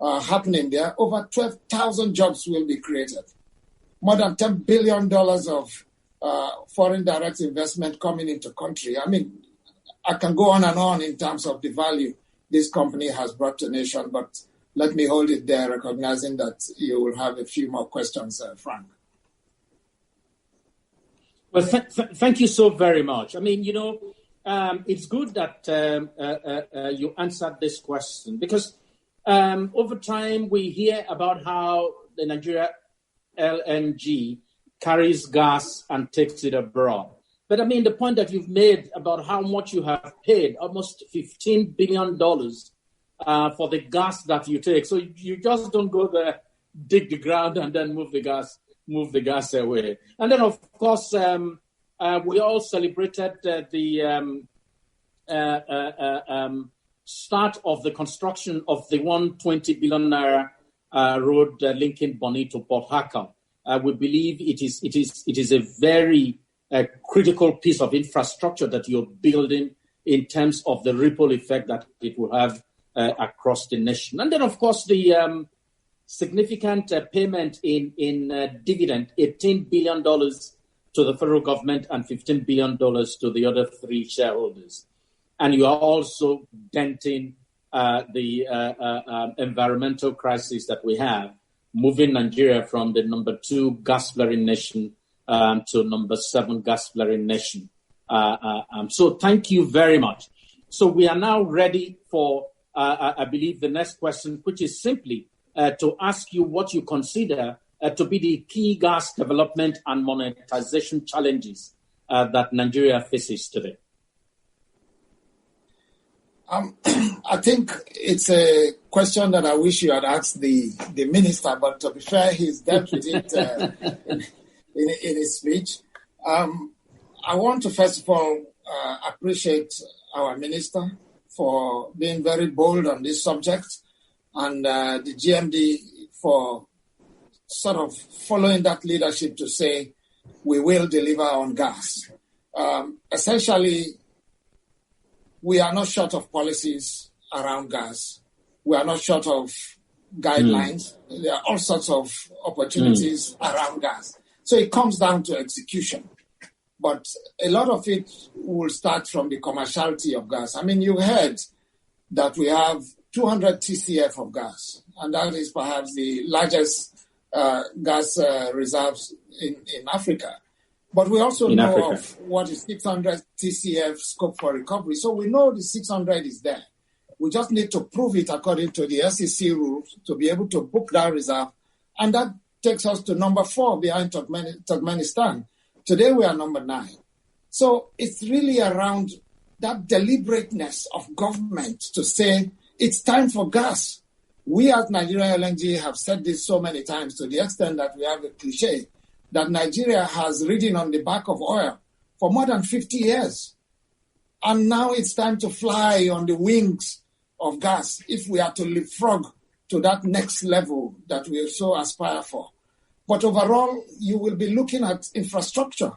H: happening there. Over 12,000 jobs will be created. More than $10 billion of foreign direct investment coming into country. I mean, I can go on and on in terms of the value this company has brought to the nation, but let me hold it there, recognizing that you will have a few more questions, Frank.
C: Well, thank you so very much. I mean, it's good that you answered this question, because over time we hear about how the Nigeria LNG carries gas and takes it abroad. But I mean, the point that you've made about how much you have paid, almost $15 billion for the gas that you take. So you just don't go there, dig the ground, and then move the gas away. And then, of course, we all celebrated the start of the construction of the 120 billion naira road linking Bonny to Port Harcourt. We believe it is a very critical piece of infrastructure that you're building in terms of the ripple effect that it will have across the nation. And then, of course, the significant payment in dividend, $18 billion to the federal government and $15 billion to the other 3 shareholders. And you are also denting the environmental crisis that we have, moving Nigeria from the number 2 gas flaring nation to number 7 gas flaring nation. So thank you very much. So we are now ready for, I believe, the next question, which is simply to ask you what you consider to be the key gas development and monetization challenges that Nigeria faces today.
H: I think it's a question that I wish you had asked the minister, but to be fair, he's dealt with it in his speech. I want to first of all appreciate our minister for being very bold on this subject, and the GMD for sort of following that leadership to say we will deliver on gas. Essentially, we are not short of policies around gas. We are not short of guidelines. There are all sorts of opportunities around gas. So it comes down to execution. But a lot of it will start from the commerciality of gas. I mean, you heard that we have 200 TCF of gas, and that is perhaps the largest gas reserves in Africa. But we also know of what is 600 TCF scope for recovery. So we know the 600 is there. We just need to prove it according to the SEC rules to be able to book that reserve. And that takes us to number 4 behind Turkmenistan. Today we are number 9. So it's really around that deliberateness of government to say it's time for gas. We at Nigeria LNG have said this so many times to the extent that we have a cliche that Nigeria has ridden on the back of oil for more than 50 years. And now it's time to fly on the wings of gas if we are to leapfrog to that next level that we so aspire for. But overall, you will be looking at infrastructure.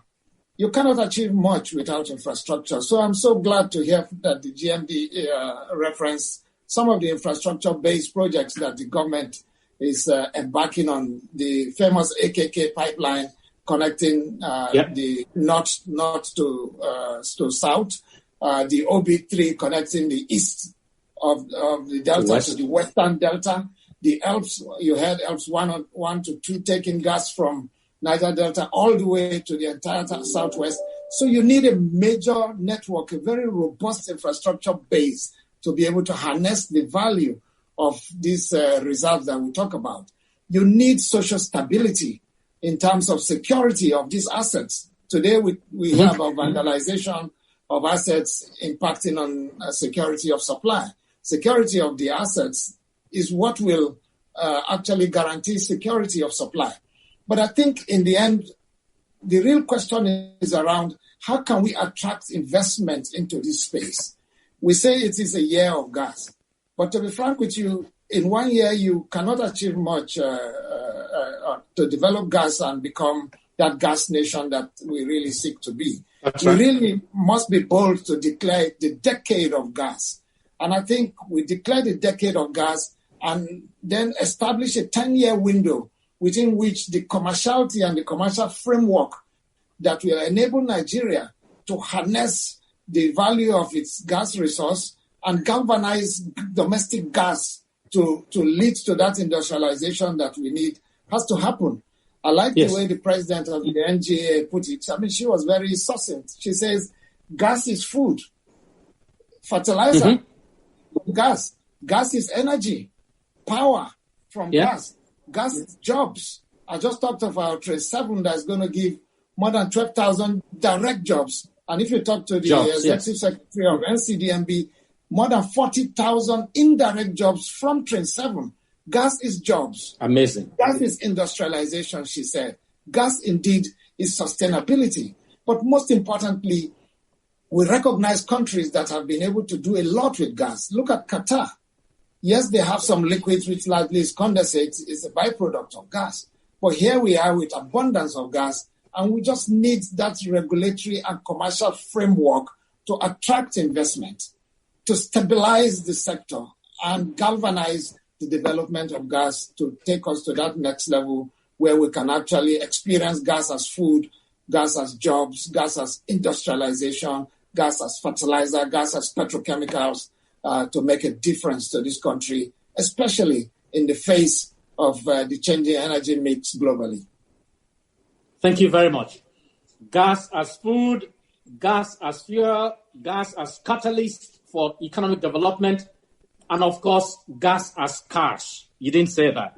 H: You cannot achieve much without infrastructure. So I'm so glad to hear that the GMD referenced some of the infrastructure-based projects that the government is embarking on. The famous AKK pipeline connecting the north to south, the OB3 connecting the east of the delta to the western delta. The Alps, you had Alps 1 to 2 taking gas from Niger Delta all the way to the entire southwest. So you need a major network, a very robust infrastructure base to be able to harness the value of these reserves that we talk about. You need social stability in terms of security of these assets. Today we have a vandalization of assets impacting on security of supply. Security of the assets is what will actually guarantee security of supply. But I think in the end, the real question is around how can we attract investment into this space? We say it is a year of gas. But to be frank with you, in 1 year, you cannot achieve much to develop gas and become that gas nation that we really seek to be. We really must be bold to declare the decade of gas. And I think we declare the decade of gas and then establish a 10-year window within which the commerciality and the commercial framework that will enable Nigeria to harness the value of its gas resource and galvanize domestic gas to lead to that industrialization that we need has to happen. I like the way the president of the NGA put it. I mean, she was very succinct. She says, gas is food, fertilizer, gas is energy, power from gas is jobs. I just talked about Trace 7 that's going to give more than 12,000 direct jobs. And if you talk to the executive secretary of NCDMB, more than 40,000 indirect jobs from Train 7. Gas is jobs.
C: Amazing.
H: Gas is industrialization, she said. Gas indeed is sustainability. But most importantly, we recognize countries that have been able to do a lot with gas. Look at Qatar. Yes, they have some liquids which largely is condensate. It's a byproduct of gas. But here we are with abundance of gas, and we just need that regulatory and commercial framework to attract investment, to stabilize the sector and galvanize the development of gas to take us to that next level where we can actually experience gas as food, gas as jobs, gas as industrialization, gas as fertilizer, gas as petrochemicals, to make a difference to this country, especially in the face of the changing energy mix globally.
C: Thank you very much. Gas as food, gas as fuel, gas as catalyst for economic development, and of course, gas as cash. You didn't say that.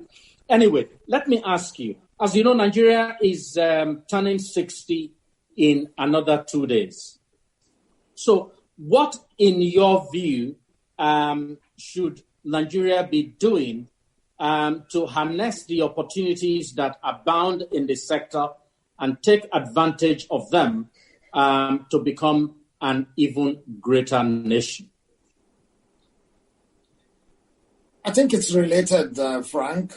C: Anyway, let me ask you, as you know, Nigeria is turning 60 in another 2 days. So what, in your view, should Nigeria be doing to harness the opportunities that abound in the sector and take advantage of them to become an even greater nation?
H: I think it's related, Frank.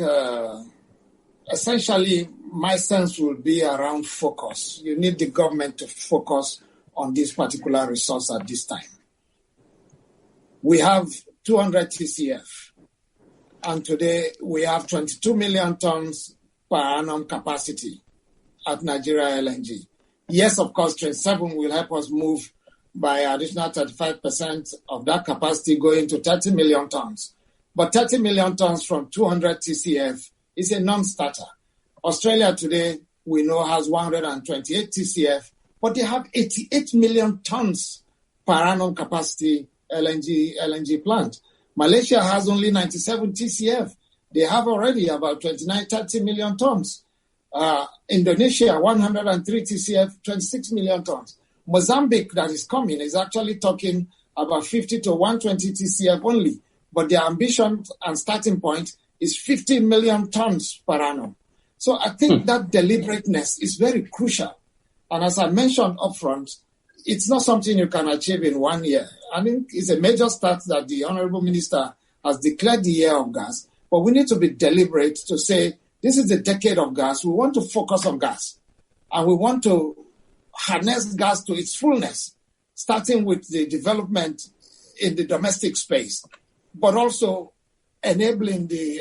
H: Essentially, my sense will be around focus. You need the government to focus on this particular resource at this time. We have 200 TCF, and today we have 22 million tons per annum capacity at Nigeria LNG. Yes, of course, Train 7 will help us move by additional 35% of that capacity going to 30 million tons. But 30 million tons from 200 TCF is a non-starter. Australia today, we know, has 128 TCF, but they have 88 million tons per annum capacity LNG plant. Malaysia has only 97 TCF. They have already about 29, 30 million tons. Indonesia, 103 TCF, 26 million tons. Mozambique, that is coming, is actually talking about 50 to 120 TCF only. But their ambition and starting point is 50 million tons per annum. So I think that deliberateness is very crucial. And as I mentioned upfront, it's not something you can achieve in 1 year. I think it's a major start that the Honorable Minister has declared the year of gas. But we need to be deliberate to say, this is the decade of gas. We want to focus on gas. And we want to harness gas to its fullness, starting with the development in the domestic space, but also enabling the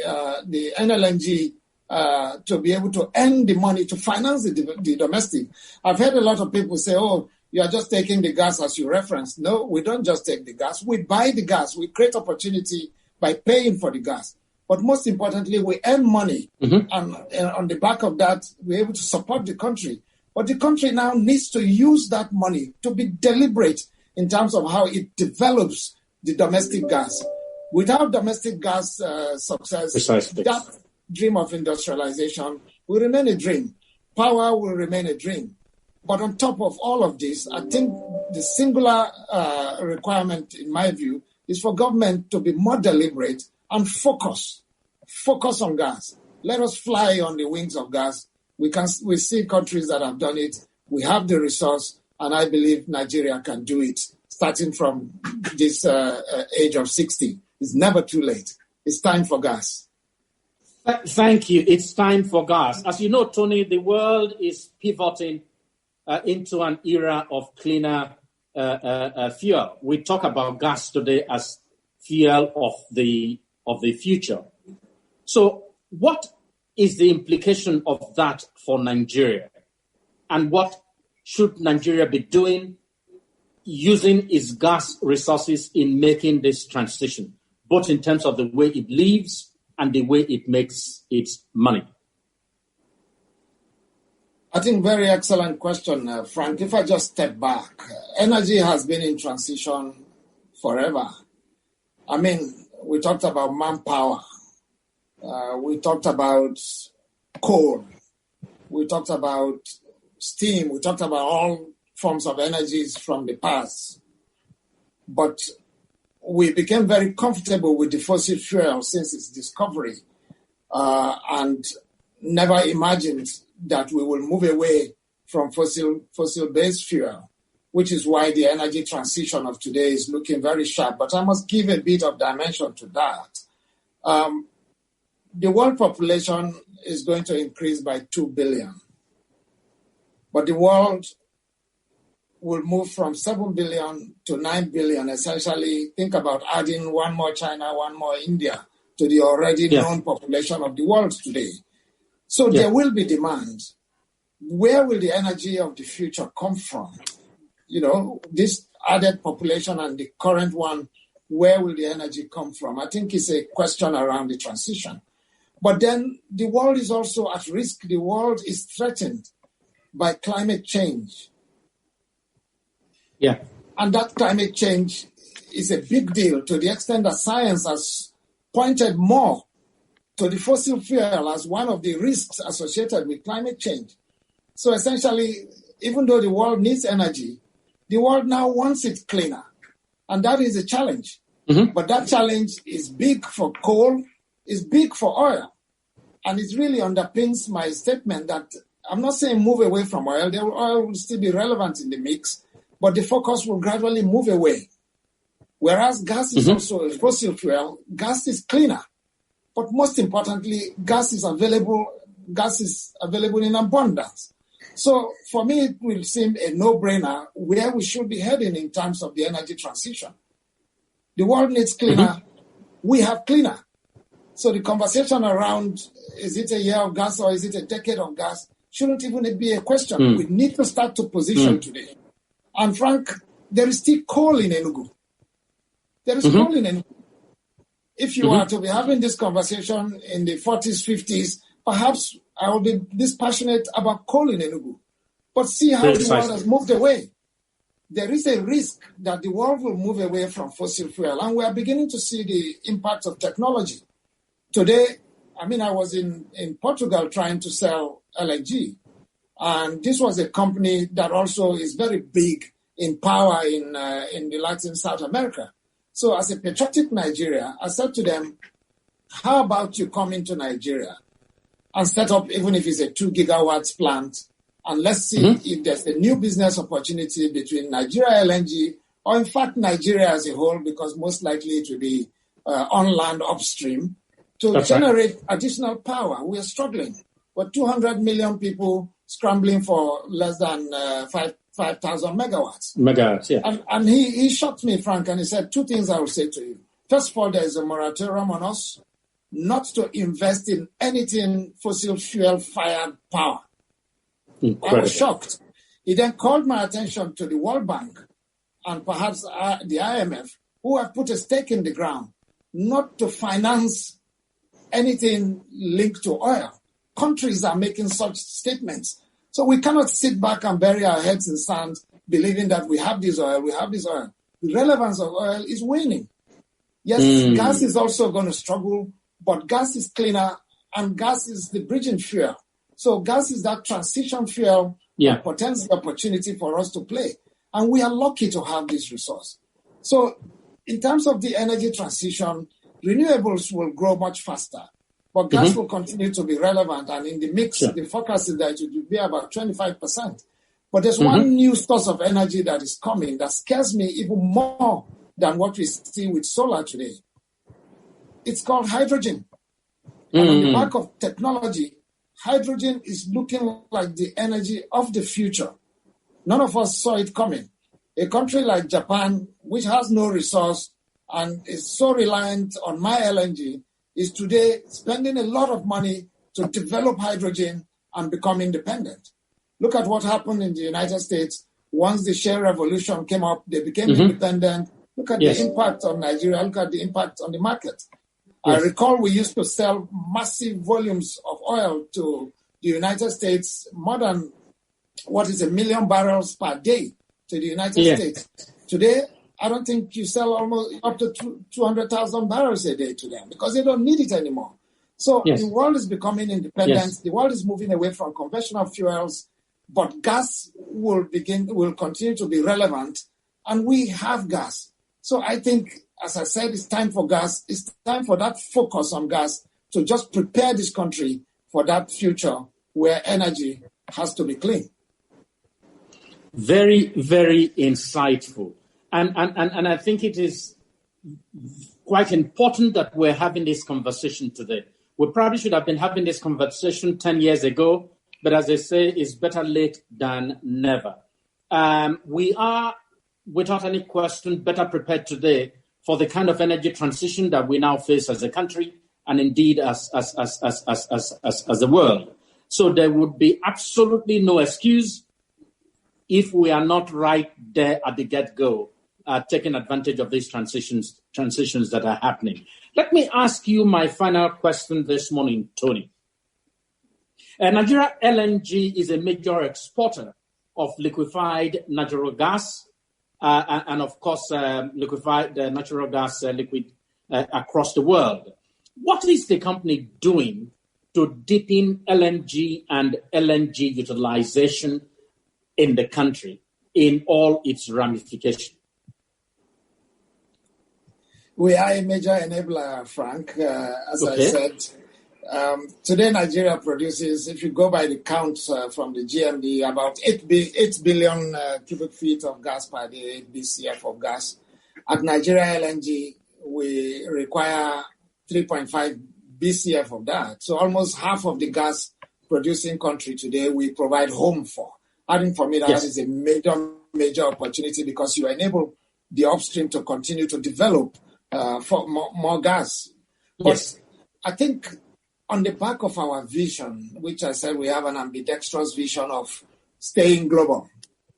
H: NLNG to be able to earn the money to finance the domestic. I've heard a lot of people say, oh, you are just taking the gas as you referenced. No, we don't just take the gas. We buy the gas. We create opportunity by paying for the gas. But most importantly, we earn money. And on the back of that, we're able to support the country. But the country now needs to use that money to be deliberate in terms of how it develops the domestic gas. Without domestic gas success, that dream of industrialization will remain a dream. Power will remain a dream. But on top of all of this, I think the singular requirement, in my view, is for government to be more deliberate and focus on gas. Let us fly on the wings of gas. We see countries that have done it. We have the resource, and I believe Nigeria can do it, starting from this age of 60. It's never too late. It's time for gas.
C: Thank you. It's time for gas. As you know, Tony, the world is pivoting into an era of cleaner fuel. We talk about gas today as fuel of the future. So what is the implication of that for Nigeria? And what should Nigeria be doing using its gas resources in making this transition, both in terms of the way it lives and the way it makes its money?
H: I think very excellent question, Frank. If I just step back, energy has been in transition forever. I mean, we talked about manpower. We talked about coal. We talked about steam. We talked about all forms of energies from the past. But we became very comfortable with the fossil fuel since its discovery and never imagined that we will move away from fossil-based fuel, which is why the energy transition of today is looking very sharp. But I must give a bit of dimension to that. The world population is going to increase by 2 billion. But the world will move from 7 billion to 9 billion, essentially. Think about adding one more China, one more India to the already known population of the world today. So there will be demand. Where will the energy of the future come from? You know, this added population and the current one, where will the energy come from? I think it's a question around the transition. But then the world is also at risk. The world is threatened by climate change.
C: Yeah.
H: And that climate change is a big deal to the extent that science has pointed more to the fossil fuel as one of the risks associated with climate change. So essentially, even though the world needs energy, the world now wants it cleaner. And that is a challenge. Mm-hmm. But that challenge is big for coal, is big for oil. And it really underpins my statement that I'm not saying move away from oil. The oil will still be relevant in the mix. but the focus will gradually move away. Whereas gas is also a fossil fuel, gas is cleaner. But most importantly, gas is available in abundance. So for me, it will seem a no-brainer where we should be heading in terms of the energy transition. The world needs cleaner. We have cleaner. So the conversation around, is it a year of gas or is it a decade of gas, shouldn't even be a question. We need to start to position today. And Frank, there is still coal in Enugu. There is coal in Enugu. If you are to be having this conversation in the 40s, 50s, perhaps I will be dispassionate about coal in Enugu. But see how the world has moved away. There is a risk that the world will move away from fossil fuel, and we are beginning to see the impact of technology. Today, I was in Portugal trying to sell LNG, and this was a company that also is very big in power in the Latin South America. So as a patriotic Nigeria, I said to them, how about you come into Nigeria and set up, even if it's a 2 gigawatts plant, and let's see if there's a new business opportunity between Nigeria LNG, or in fact Nigeria as a whole, because most likely it will be on land upstream, to generate additional power. We are struggling. But 200 million people scrambling for less than 5,000 megawatts. And he shocked me, Frank, and he said 2 things I will say to you. First of all, there is a moratorium on us not to invest in anything fossil fuel-fired power. Incredible. I was shocked. He then called my attention to the World Bank and perhaps the IMF, who have put a stake in the ground not to finance anything linked to oil. Countries are making such statements. So we cannot sit back and bury our heads in sand believing that we have this oil. The relevance of oil is waning. Yes, gas is also going to struggle, but gas is cleaner and gas is the bridging fuel. So gas is that transition fuel that portends the opportunity for us to play. And we are lucky to have this resource. So in terms of the energy transition, renewables will grow much faster. But gas will continue to be relevant. And in the mix, the forecast is that it will be about 25%. But there's one new source of energy that is coming that scares me even more than what we see with solar today. It's called hydrogen. And on the back of technology, hydrogen is looking like the energy of the future. None of us saw it coming. A country like Japan, which has no resource and is so reliant on my LNG, is today spending a lot of money to develop hydrogen and become independent. Look at what happened in the United States. Once the shale revolution came up, they became independent. Look at the impact on Nigeria. Look at the impact on the market. I recall we used to sell massive volumes of oil to the United States, more than 1 million barrels per day to the United States. Today, I don't think you sell almost up to 200,000 barrels a day to them because they don't need it anymore. So the world is becoming independent. The world is moving away from conventional fuels, but gas will continue to be relevant, and we have gas. So I think, as I said, it's time for gas. It's time for that focus on gas to just prepare this country for that future where energy has to be clean.
C: Very, very insightful. And I think it is quite important that we're having this conversation today. We probably should have been having this conversation 10 years ago, but as I say, it's better late than never. We are, without any question, better prepared today for the kind of energy transition that we now face as a country and indeed as a world. So there would be absolutely no excuse if we are not right there at the get-go, taking advantage of these transitions that are happening. Let me ask you my final question this morning, Tony. Nigeria LNG is a major exporter of liquefied natural gas and of course, liquefied natural gas liquid across the world. What is the company doing to deepen LNG and LNG utilization in the country in all its ramifications?
H: We are a major enabler, Frank. As I said, Today, Nigeria produces, if you go by the counts from the GMD, about 8 billion cubic feet of gas per day, 8 BCF of gas. At Nigeria LNG, we require 3.5 BCF of that. So almost half of the gas producing country today, we provide home for. I think for me, that is a major opportunity because you enable the upstream to continue to develop for more gas. But I think on the back of our vision, which I said we have an ambidextrous vision of staying global,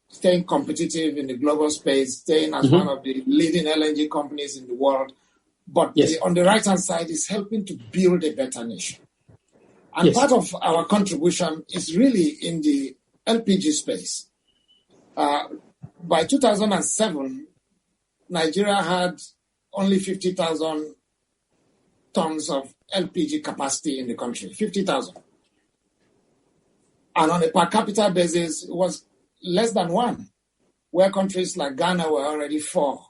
H: staying competitive in the global space, staying as one of the leading LNG companies in the world. But on the right-hand side is helping to build a better nation. And part of our contribution is really in the LPG space. By 2007, Nigeria had only 50,000 tons of LPG capacity in the country, 50,000. And on a per capita basis, it was less than 1, where countries like Ghana were already 4,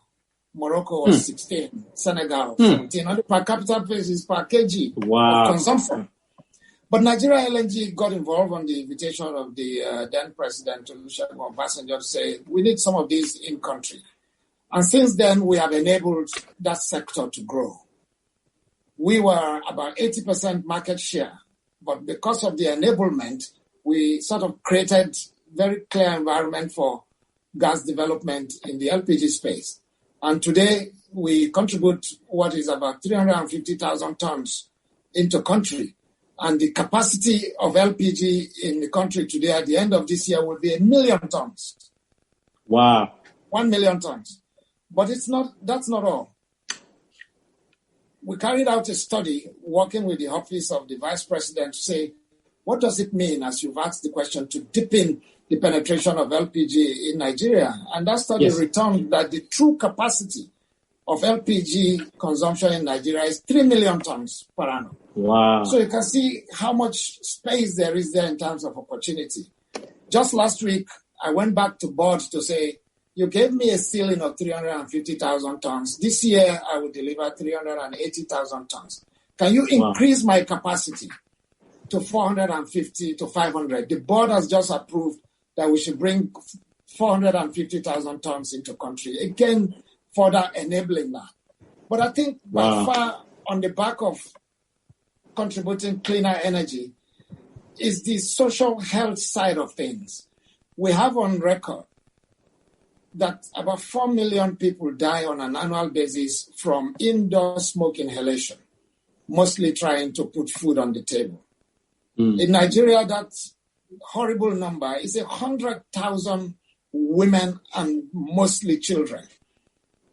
H: Morocco was 16, Senegal 17. On the per capita basis, per kg of consumption. But Nigeria LNG got involved on the invitation of the then President Olusegun Obasanjo to say, we need some of these in country. And since then, we have enabled that sector to grow. We were about 80% market share, but because of the enablement, we sort of created very clear environment for gas development in the LPG space. And today, we contribute what is about 350,000 tons into country. And the capacity of LPG in the country today at the end of this year will be 1 million tons.
C: Wow.
H: 1 million tons. But that's not all. We carried out a study working with the office of the Vice President to say, what does it mean, as you've asked the question, to deepen the penetration of LPG in Nigeria? And that study returned that the true capacity of LPG consumption in Nigeria is 3 million tons per annum.
C: Wow.
H: So you can see how much space there is there in terms of opportunity. Just last week, I went back to board to say, you gave me a ceiling of 350,000 tons. This year, I will deliver 380,000 tons. Can you increase my capacity to 450 to 500? The board has just approved that we should bring 450,000 tons into country. Again, further enabling that. But I think by far on the back of contributing cleaner energy is the social health side of things. We have on record that about 4 million people die on an annual basis from indoor smoke inhalation, mostly trying to put food on the table. In Nigeria, that horrible number is 100,000 women and mostly children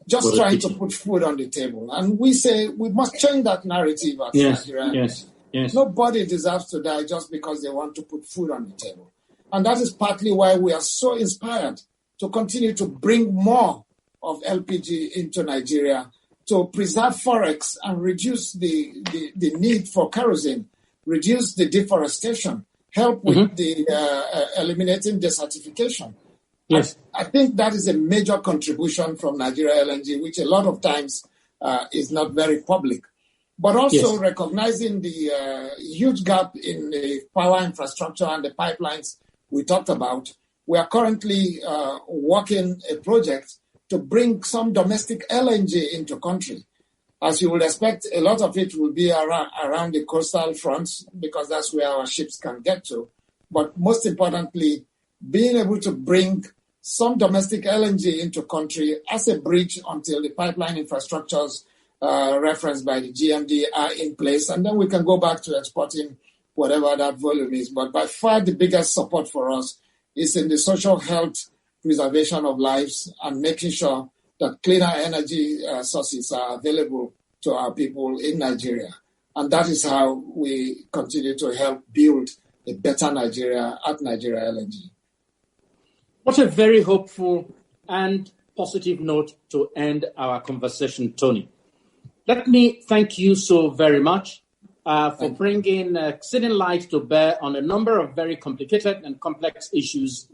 H: just trying to put food on the table. And we say we must change that narrative as Nigerians.
C: Yes.
H: Nobody deserves to die just because they want to put food on the table. And that is partly why we are so inspired to continue to bring more of LPG into Nigeria, to preserve forests and reduce the need for kerosene, reduce the deforestation, help with the eliminating desertification.
C: Yes.
H: I think that is a major contribution from Nigeria LNG, which a lot of times is not very public. But also recognizing the huge gap in the power infrastructure and the pipelines we talked about. We are currently working a project to bring some domestic LNG into country. As you would expect, a lot of it will be around the coastal fronts because that's where our ships can get to. But most importantly, being able to bring some domestic LNG into country as a bridge until the pipeline infrastructures referenced by the GMD are in place. And then we can go back to exporting whatever that volume is. But by far the biggest support for us is in the social health preservation of lives and making sure that cleaner energy sources are available to our people in Nigeria. And that is how we continue to help build a better Nigeria at Nigeria LNG.
C: What a very hopeful and positive note to end our conversation, Tony. Let me thank you so very much for bringing exceeding light to bear on a number of very complicated and complex issues,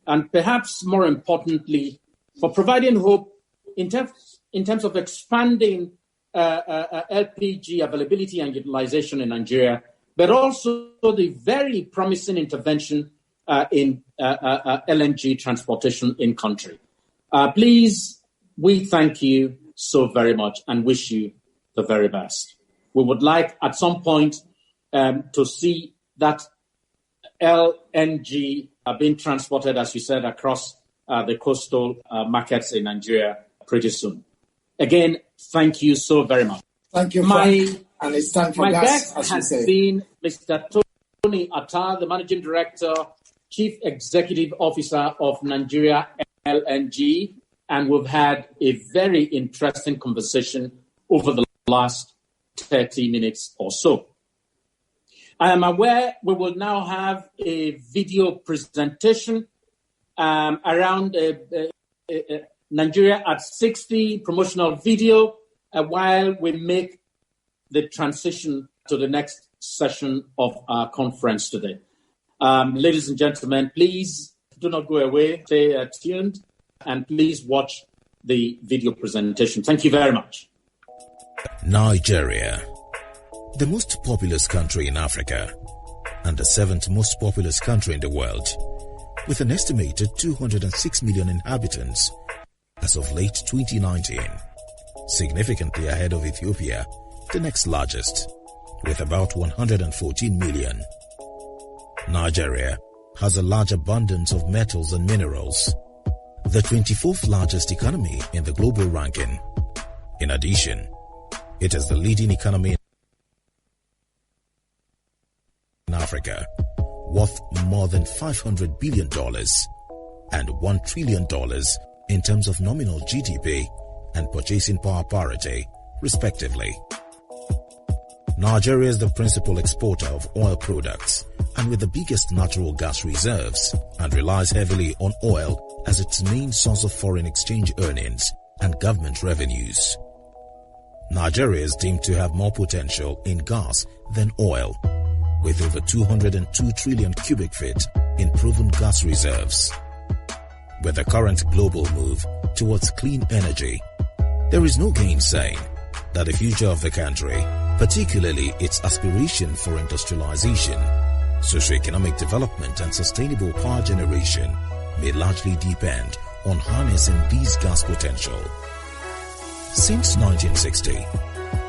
C: and perhaps more importantly, for providing hope in terms of expanding LPG availability and utilization in Nigeria, but also the very promising intervention in LNG transportation in country. Please, we thank you so very much and wish you the very best. We would like at some point to see that LNG being transported, as you said, across the coastal markets in Nigeria pretty soon. Again, thank you so very much.
H: Thank you, Frank. And it's time for gas, as you say.
C: My guest has been Mr. Tony Atta, the Managing Director, Chief Executive Officer of Nigeria LNG, and we've had a very interesting conversation over the last 30 minutes or so. I am aware we will now have a video presentation around Nigeria at 60 promotional video while we make the transition to the next session of our conference today. Ladies and gentlemen, please do not go away. Stay tuned and please watch the video presentation. Thank you very much.
I: Nigeria, the most populous country in Africa and the 7th most populous country in the world, with an estimated 206 million inhabitants as of late 2019, significantly ahead of Ethiopia, the next largest, with about 114 million. Nigeria has a large abundance of metals and minerals, the 24th largest economy in the global ranking. In addition, it is the leading economy in Africa, worth more than $500 billion and $1 trillion in terms of nominal GDP and purchasing power parity, respectively. Nigeria is the principal exporter of oil products and with the biggest natural gas reserves, and relies heavily on oil as its main source of foreign exchange earnings and government revenues. Nigeria is deemed to have more potential in gas than oil, with over 202 trillion cubic feet in proven gas reserves. With the current global move towards clean energy, there is no gainsaying that the future of the country, particularly its aspiration for industrialization, socio-economic development and sustainable power generation, may largely depend on harnessing this gas potential. Since 1960,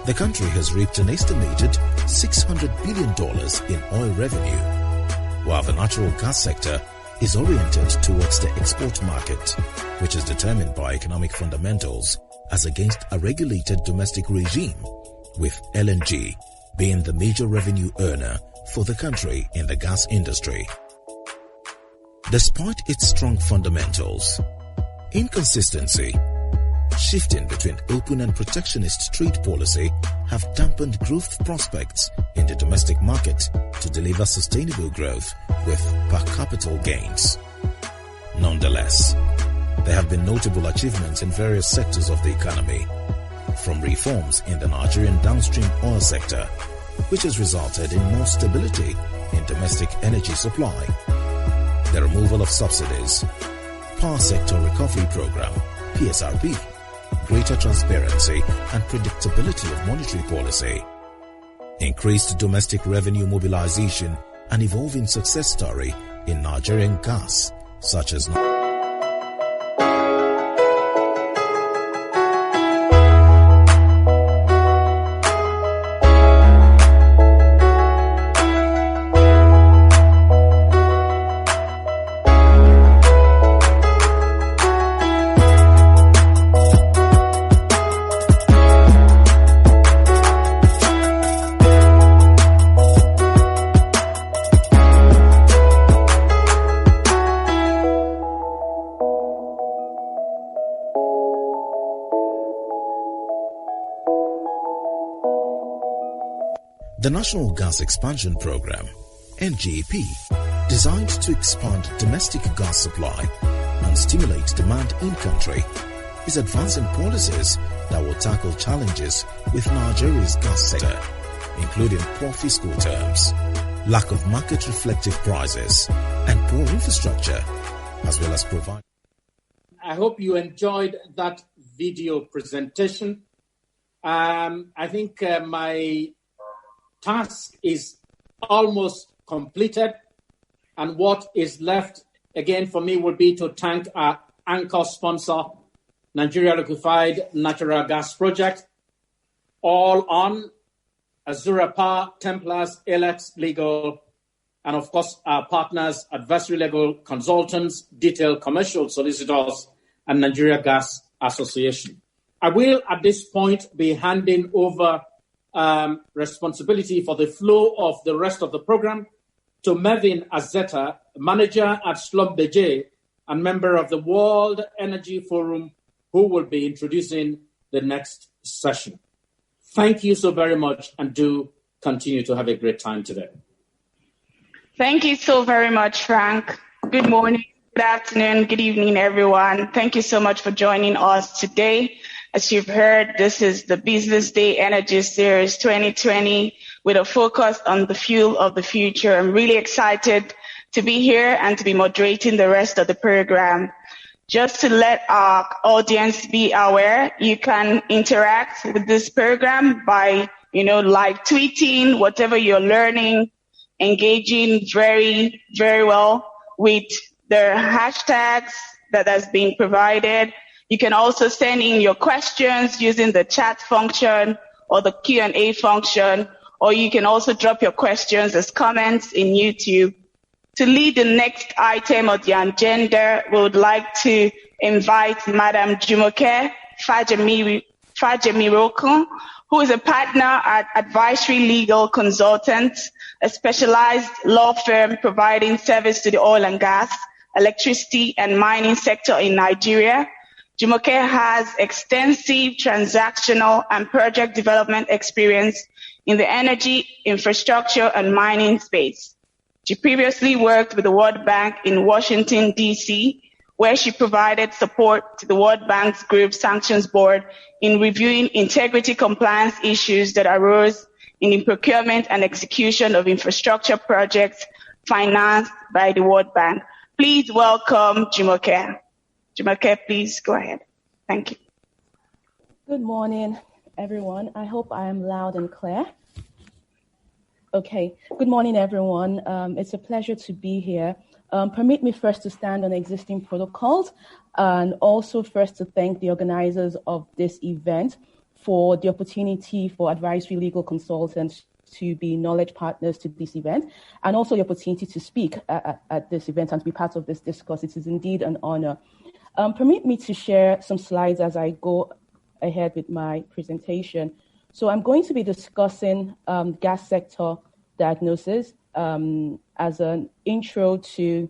I: the country has reaped an estimated $600 billion in oil revenue, while the natural gas sector is oriented towards the export market, which is determined by economic fundamentals as against a regulated domestic regime, with LNG being the major revenue earner for the country in the gas industry. Despite its strong fundamentals, inconsistency, shifting between open and protectionist trade policy have dampened growth prospects in the domestic market to deliver sustainable growth with per capita gains. Nonetheless, there have been notable achievements in various sectors of the economy, from reforms in the Nigerian downstream oil sector, which has resulted in more stability in domestic energy supply, the removal of subsidies, Power Sector Recovery Program, PSRP, greater transparency and predictability of monetary policy, increased domestic revenue mobilization, and evolving success story in Nigerian gas, such as the National Gas Expansion Program, NGEP, designed to expand domestic gas supply and stimulate demand in country, is advancing policies that will tackle challenges with Nigeria's gas sector, including poor fiscal terms, lack of market-reflective prices, and poor infrastructure, as well as provide.
C: I hope you enjoyed that video presentation. I think my task is almost completed. And what is left, again, for me would be to thank our anchor sponsor, Nigeria Liquefied Natural Gas Project, All On, Azura Power, Templars, Alex Legal, and of course our partners, Adversary Legal Consultants, Detailed Commercial Solicitors, and Nigeria Gas Association. I will, at this point, be handing over responsibility for the flow of the rest of the program to Mervyn Azeta, manager at Schlumberger and member of the World Energy Forum, who will be introducing the next session. Thank you so very much, and do continue to have a great time today.
J: Thank you so very much, Frank. Good morning, good afternoon, good evening, everyone. Thank you so much for joining us today. As you've heard, this is the Business Day Energy Series 2020 with a focus on the fuel of the future. I'm really excited to be here and to be moderating the rest of the program. Just to let our audience be aware, you can interact with this program by, like tweeting whatever you're learning, engaging very, very well with the hashtags that has been provided. You can also send in your questions using the chat function or the Q&A function, or you can also drop your questions as comments in YouTube. To lead the next item of the agenda, we would like to invite Madam Jumoke Fajemirokun, who is a partner at Advisory Legal Consultants, a specialized law firm providing service to the oil and gas, electricity, and mining sector in Nigeria. Jumoke has extensive transactional and project development experience in the energy, infrastructure, and mining space. She previously worked with the World Bank in Washington, D.C., where she provided support to the World Bank's Group Sanctions Board in reviewing integrity compliance issues that arose in the procurement and execution of infrastructure projects financed by the World Bank. Please welcome Jumoke. Jumoke, please go ahead. Thank you.
K: Good morning, everyone. I hope I am loud and clear. Okay. Good morning, everyone. It's a pleasure to be here. Permit me first to stand on existing protocols and also first to thank the organizers of this event for the opportunity for Advisory Legal Consultants to be knowledge partners to this event, and also the opportunity to speak at this event and to be part of this discourse. It is indeed an honor. Permit me to share some slides as I go ahead with my presentation. So I'm going to be discussing gas sector diagnosis as an intro to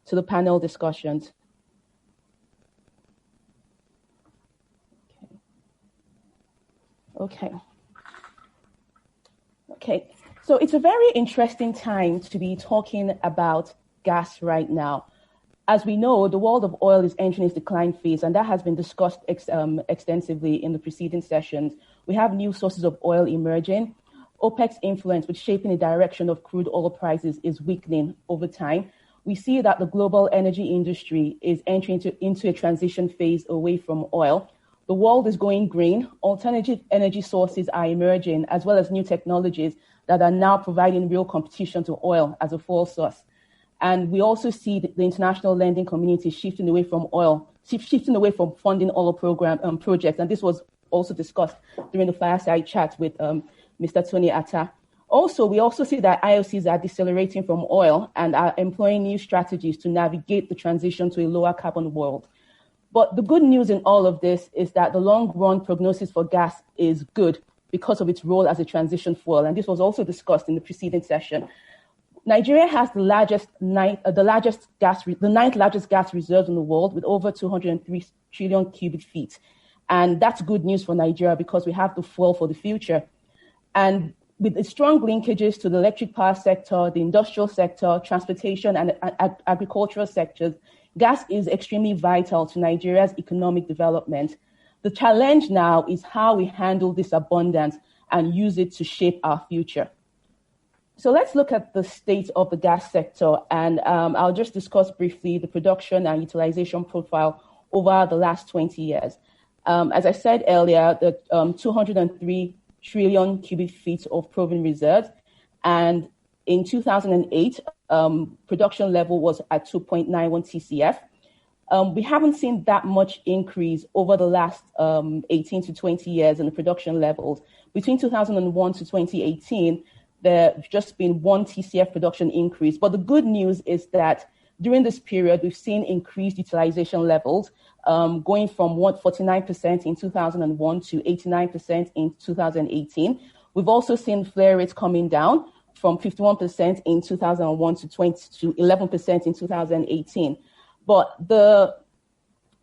K: the panel discussions. Okay. So it's a very interesting time to be talking about gas right now. As we know, the world of oil is entering its decline phase, and that has been discussed extensively in the preceding sessions. We have new sources of oil emerging. OPEC's influence with shaping the direction of crude oil prices is weakening over time. We see that the global energy industry is entering into a transition phase away from oil. The world is going green. Alternative energy sources are emerging, as well as new technologies that are now providing real competition to oil as a fuel source. And we also see the international lending community shifting away from funding oil projects. And this was also discussed during the fireside chat with Mr. Tony Atta. Also, we also see that IOCs are decelerating from oil and are employing new strategies to navigate the transition to a lower carbon world. But the good news in all of this is that the long-run prognosis for gas is good because of its role as a transition fuel. And this was also discussed in the preceding session. Nigeria has the ninth largest gas reserves in the world with over 203 trillion cubic feet. And that's good news for Nigeria because we have the fuel for the future. And with the strong linkages to the electric power sector, the industrial sector, transportation, and agricultural sectors, gas is extremely vital to Nigeria's economic development. The challenge now is how we handle this abundance and use it to shape our future. So let's look at the state of the gas sector, and I'll just discuss briefly the production and utilization profile over the last 20 years. As I said earlier, the 203 trillion cubic feet of proven reserves, and in 2008, production level was at 2.91 TCF. We haven't seen that much increase over the last 18 to 20 years in the production levels. Between 2001 to 2018, there's just been 1 TCF production increase. But the good news is that during this period, we've seen increased utilization levels, going from 49% in 2001 to 89% in 2018. We've also seen flare rates coming down from 51% in 2001 to 11% in 2018. But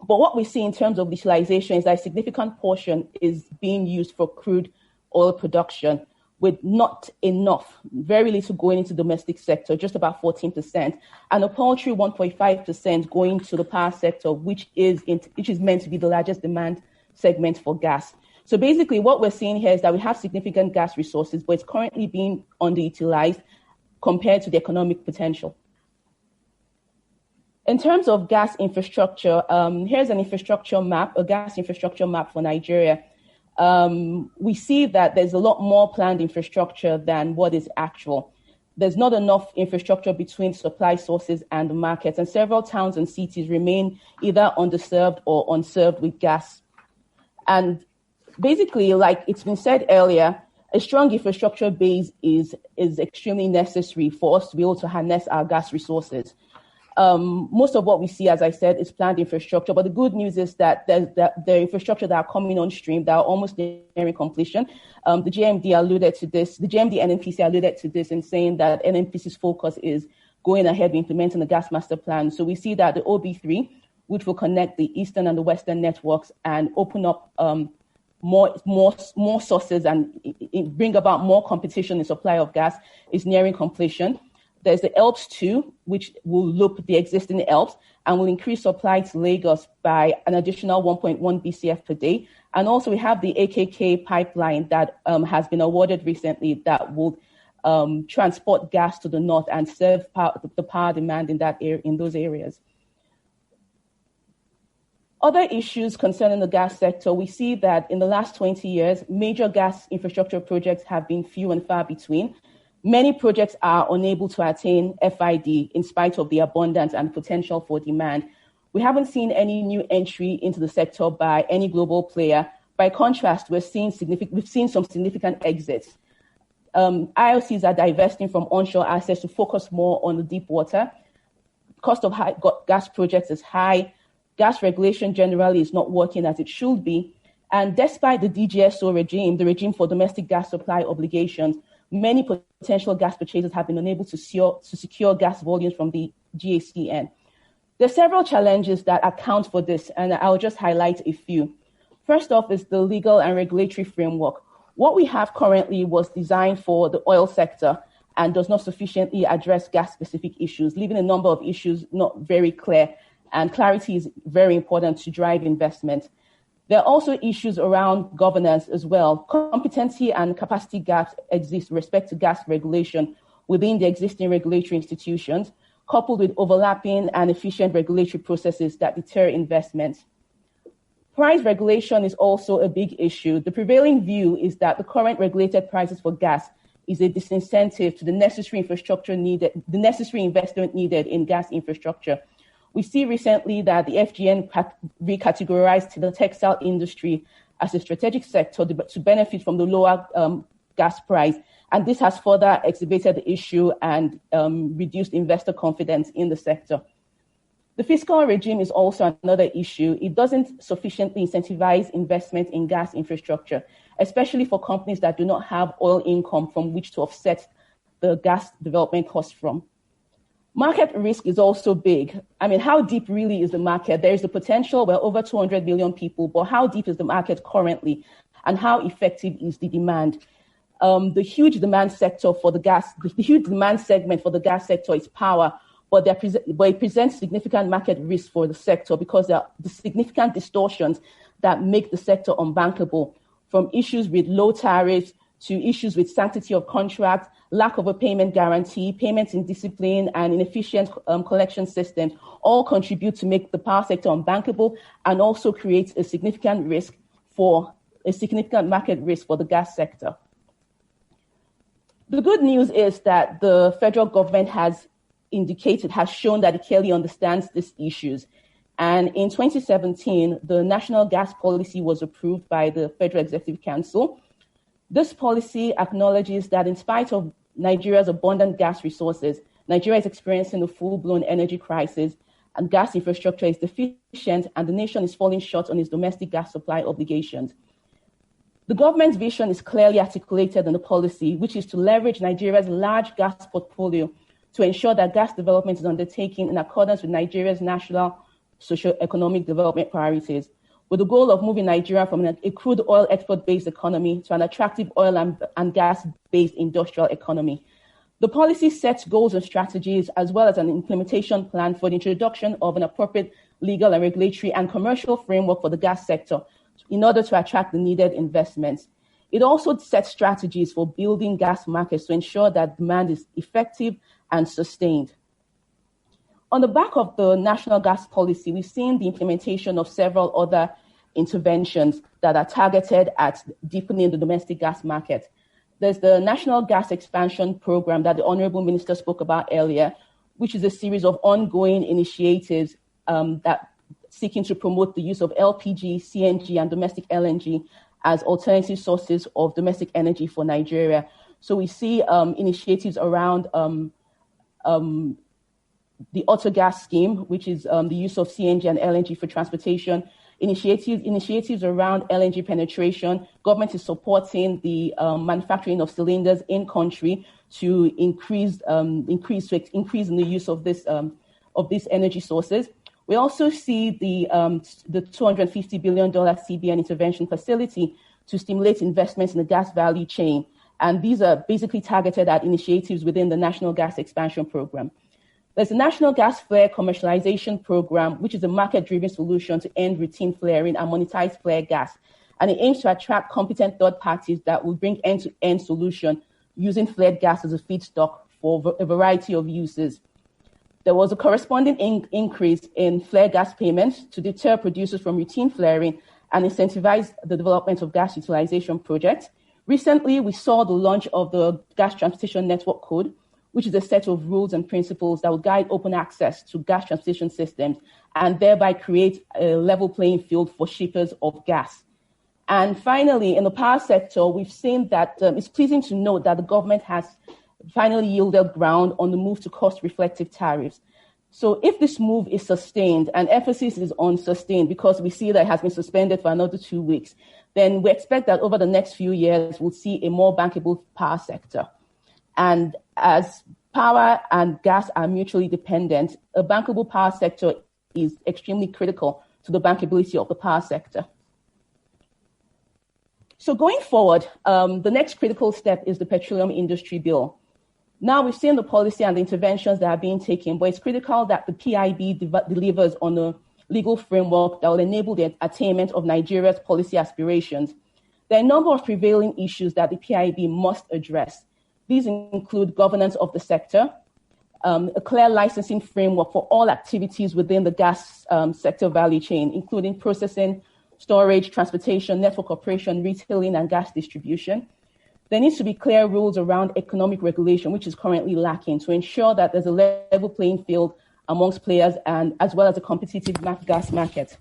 K: what we see in terms of utilization is that a significant portion is being used for crude oil production, with not enough, very little going into the domestic sector, just about 14%, and a paltry 1.5% going to the power sector, which is meant to be the largest demand segment for gas. So basically what we're seeing here is that we have significant gas resources, but it's currently being underutilized compared to the economic potential. In terms of gas infrastructure, here's an infrastructure map, a gas infrastructure map for Nigeria. We see that there's a lot more planned infrastructure than what is actual. There's not enough infrastructure between supply sources and the markets, and several towns and cities remain either underserved or unserved with gas. And basically, like it's been said earlier, a strong infrastructure base is extremely necessary for us to be able to harness our gas resources. Most of what we see, as I said, is planned infrastructure. But the good news is that the infrastructure that are coming on stream, that are almost nearing completion. The GMD alluded to this. The GMD NNPC alluded to this in saying that NNPC's focus is going ahead with implementing the gas master plan. So we see that the OB3, which will connect the eastern and the western networks and open up more sources and bring about more competition in supply of gas, is nearing completion. There's the ELPS 2, which will loop the existing ELPS and will increase supply to Lagos by an additional 1.1 BCF per day. And also we have the AKK pipeline that has been awarded recently that will transport gas to the north and serve the power demand in those areas. Other issues concerning the gas sector, we see that in the last 20 years, major gas infrastructure projects have been few and far between. Many projects are unable to attain FID in spite of the abundance and potential for demand. We haven't seen any new entry into the sector by any global player. By contrast, we've seen some significant exits. IOCs are divesting from onshore assets to focus more on the deep water. Cost of gas projects is high. Gas regulation generally is not working as it should be. And despite the DGSO regime, the regime for domestic gas supply obligations, many potential gas purchasers have been unable to secure gas volumes from the GACN. There are several challenges that account for this, and I'll just highlight a few. First off is the legal and regulatory framework. What we have currently was designed for the oil sector and does not sufficiently address gas-specific issues, leaving a number of issues not very clear, and clarity is very important to drive investment. There are also issues around governance as well. Competency and capacity gaps exist with respect to gas regulation within the existing regulatory institutions, coupled with overlapping and efficient regulatory processes that deter investment. Price regulation is also a big issue. The prevailing view is that the current regulated prices for gas is a disincentive to the necessary infrastructure needed, the necessary investment needed in gas infrastructure. We see recently that the FGN recategorized the textile industry as a strategic sector to benefit from the lower gas price. And this has further exacerbated the issue and reduced investor confidence in the sector. The fiscal regime is also another issue. It doesn't sufficiently incentivize investment in gas infrastructure, especially for companies that do not have oil income from which to offset the gas development costs from. Market risk is also big. I mean, how deep really is the market? There is the potential, we're over 200 million people, but how deep is the market currently? And how effective is the demand? The huge demand sector for the gas, the huge demand segment for the gas sector is power, but it presents significant market risk for the sector because there are the significant distortions that make the sector unbankable, from issues with low tariffs to issues with sanctity of contract, lack of a payment guarantee, payments indiscipline, and inefficient collection systems all contribute to make the power sector unbankable and also create a significant market risk for the gas sector. The good news is that the federal government has shown that it clearly understands these issues. And in 2017, the National Gas Policy was approved by the Federal Executive Council. This policy acknowledges that in spite of Nigeria's abundant gas resources, Nigeria is experiencing a full-blown energy crisis and gas infrastructure is deficient and the nation is falling short on its domestic gas supply obligations. The government's vision is clearly articulated in the policy, which is to leverage Nigeria's large gas portfolio to ensure that gas development is undertaken in accordance with Nigeria's national socio-economic development priorities, with the goal of moving Nigeria from a crude oil export-based economy to an attractive oil and gas-based industrial economy. The policy sets goals and strategies, as well as an implementation plan for the introduction of an appropriate legal and regulatory and commercial framework for the gas sector in order to attract the needed investments. It also sets strategies for building gas markets to ensure that demand is effective and sustained. On the back of the national gas policy, we've seen the implementation of several other interventions that are targeted at deepening the domestic gas market. There's the National Gas Expansion Program that the Honorable Minister spoke about earlier, which is a series of ongoing initiatives that seeking to promote the use of LPG, CNG, and domestic LNG as alternative sources of domestic energy for Nigeria. So we see initiatives around the Autogas scheme, which is the use of CNG and LNG for transportation, initiatives around LNG penetration. Government is supporting the manufacturing of cylinders in country to increase in the use of these energy sources. We also see the $250 billion CBN intervention facility to stimulate investments in the gas value chain. And these are basically targeted at initiatives within the National Gas Expansion Program. There's the National Gas Flare Commercialization Program, which is a market-driven solution to end routine flaring and monetize flare gas. And it aims to attract competent third parties that will bring end-to-end solution using flared gas as a feedstock for a variety of uses. There was a corresponding increase in flare gas payments to deter producers from routine flaring and incentivize the development of gas utilization projects. Recently, we saw the launch of the Gas Transportation Network Code, which is a set of rules and principles that will guide open access to gas transportation systems and thereby create a level playing field for shippers of gas. And finally, in the power sector, we've seen that it's pleasing to note that the government has finally yielded ground on the move to cost-reflective tariffs. So if this move is sustained, and emphasis is on sustained because we see that it has been suspended for another 2 weeks, then we expect that over the next few years, we'll see a more bankable power sector. And as power and gas are mutually dependent, a bankable power sector is extremely critical to the bankability of the power sector. So going forward, the next critical step is the Petroleum Industry Bill. Now we've seen the policy and the interventions that are being taken, but it's critical that the PIB delivers on a legal framework that will enable the attainment of Nigeria's policy aspirations. There are a number of prevailing issues that the PIB must address. These include governance of the sector, a clear licensing framework for all activities within the gas sector value chain, including processing, storage, transportation, network operation, retailing, and gas distribution. There needs to be clear rules around economic regulation, which is currently lacking, to ensure that there's a level playing field amongst players and as well as a competitive gas market.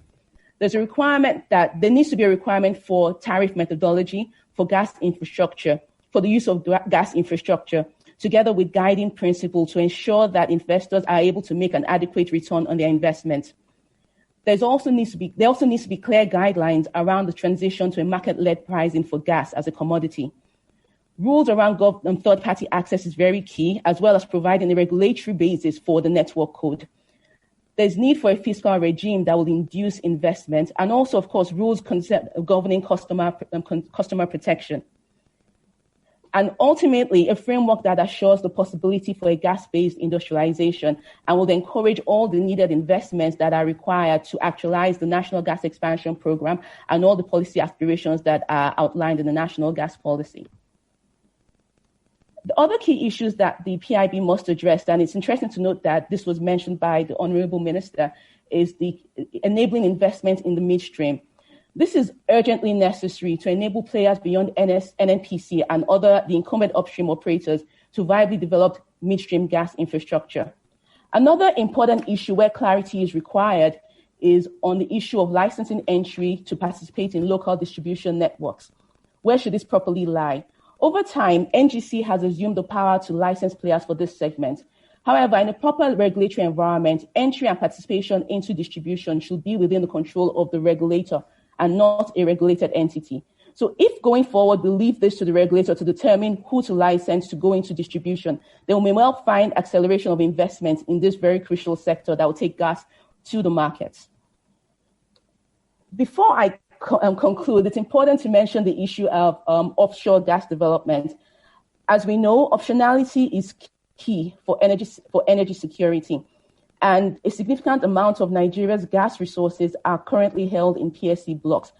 K: There's a requirement that there needs to be a requirement for tariff methodology for gas infrastructure, for the use of gas infrastructure, together with guiding principles to ensure that investors are able to make an adequate return on their investment. There also needs to be clear guidelines around the transition to a market-led pricing for gas as a commodity. Rules around third-party access is very key, as well as providing a regulatory basis for the network code. There's need for a fiscal regime that will induce investment, and also, of course, rules governing customer protection. And ultimately, a framework that assures the possibility for a gas-based industrialization and will encourage all the needed investments that are required to actualize the National Gas Expansion Program and all the policy aspirations that are outlined in the National Gas Policy. other key issues that the PIB must address, and it's interesting to note that this was mentioned by the Honorable Minister, is the enabling investment in the midstream. This is urgently necessary to enable players beyond NNPC and the incumbent upstream operators to viably develop midstream gas infrastructure. Another important issue where clarity is required is on the issue of licensing entry to participate in local distribution networks. Where should this properly lie? Over time, NGC has assumed the power to license players for this segment. However, in a proper regulatory environment, entry and participation into distribution should be within the control of the regulator and not a regulated entity. So if going forward we leave this to the regulator to determine who to license to go into distribution, then we may well find acceleration of investment in this very crucial sector that will take gas to the markets. Before I conclude, it's important to mention the issue of offshore gas development. As we know, optionality is key for energy security, and a significant amount of Nigeria's gas resources are currently held in PSC blocks.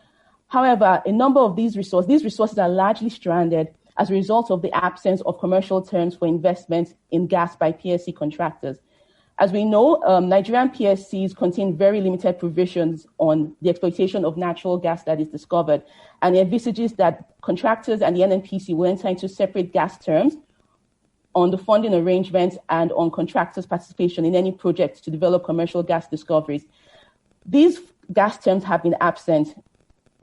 K: However, a number of these resources are largely stranded as a result of the absence of commercial terms for investment in gas by PSC contractors. As we know, Nigerian PSCs contain very limited provisions on the exploitation of natural gas that is discovered, and it envisages that contractors and the NNPC will enter into separate gas terms on the funding arrangements and on contractors' participation in any project to develop commercial gas discoveries. These gas terms have been absent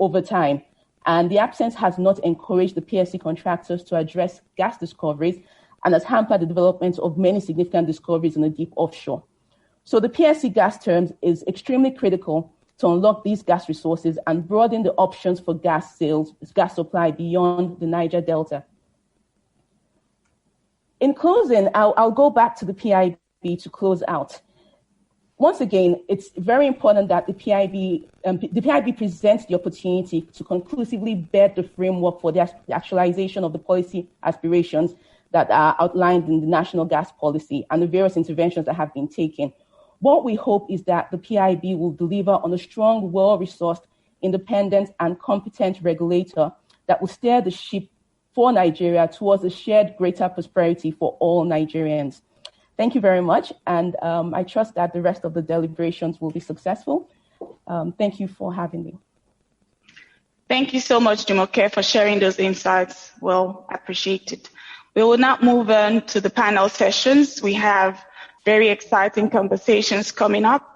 K: over time, and the absence has not encouraged the PSC contractors to address gas discoveries and has hampered the development of many significant discoveries in the deep offshore. So the PSC gas terms is extremely critical to unlock these gas resources and broaden the options for gas sales, gas supply beyond the Niger Delta. In closing, I'll go back to the PIB to close out. Once again, it's very important that the PIB presents the opportunity to conclusively bed the framework for the actualization of the policy aspirations that are outlined in the national gas policy and the various interventions that have been taken. What we hope is that the PIB will deliver on a strong, well-resourced, independent, and competent regulator that will steer the ship for Nigeria towards a shared greater prosperity for all Nigerians. Thank you very much, and I trust that the rest of the deliberations will be successful. Thank you for having me.
J: Thank you so much, Jumoke, for sharing those insights. Well appreciated. We will now move on to the panel sessions. We have very exciting conversations coming up.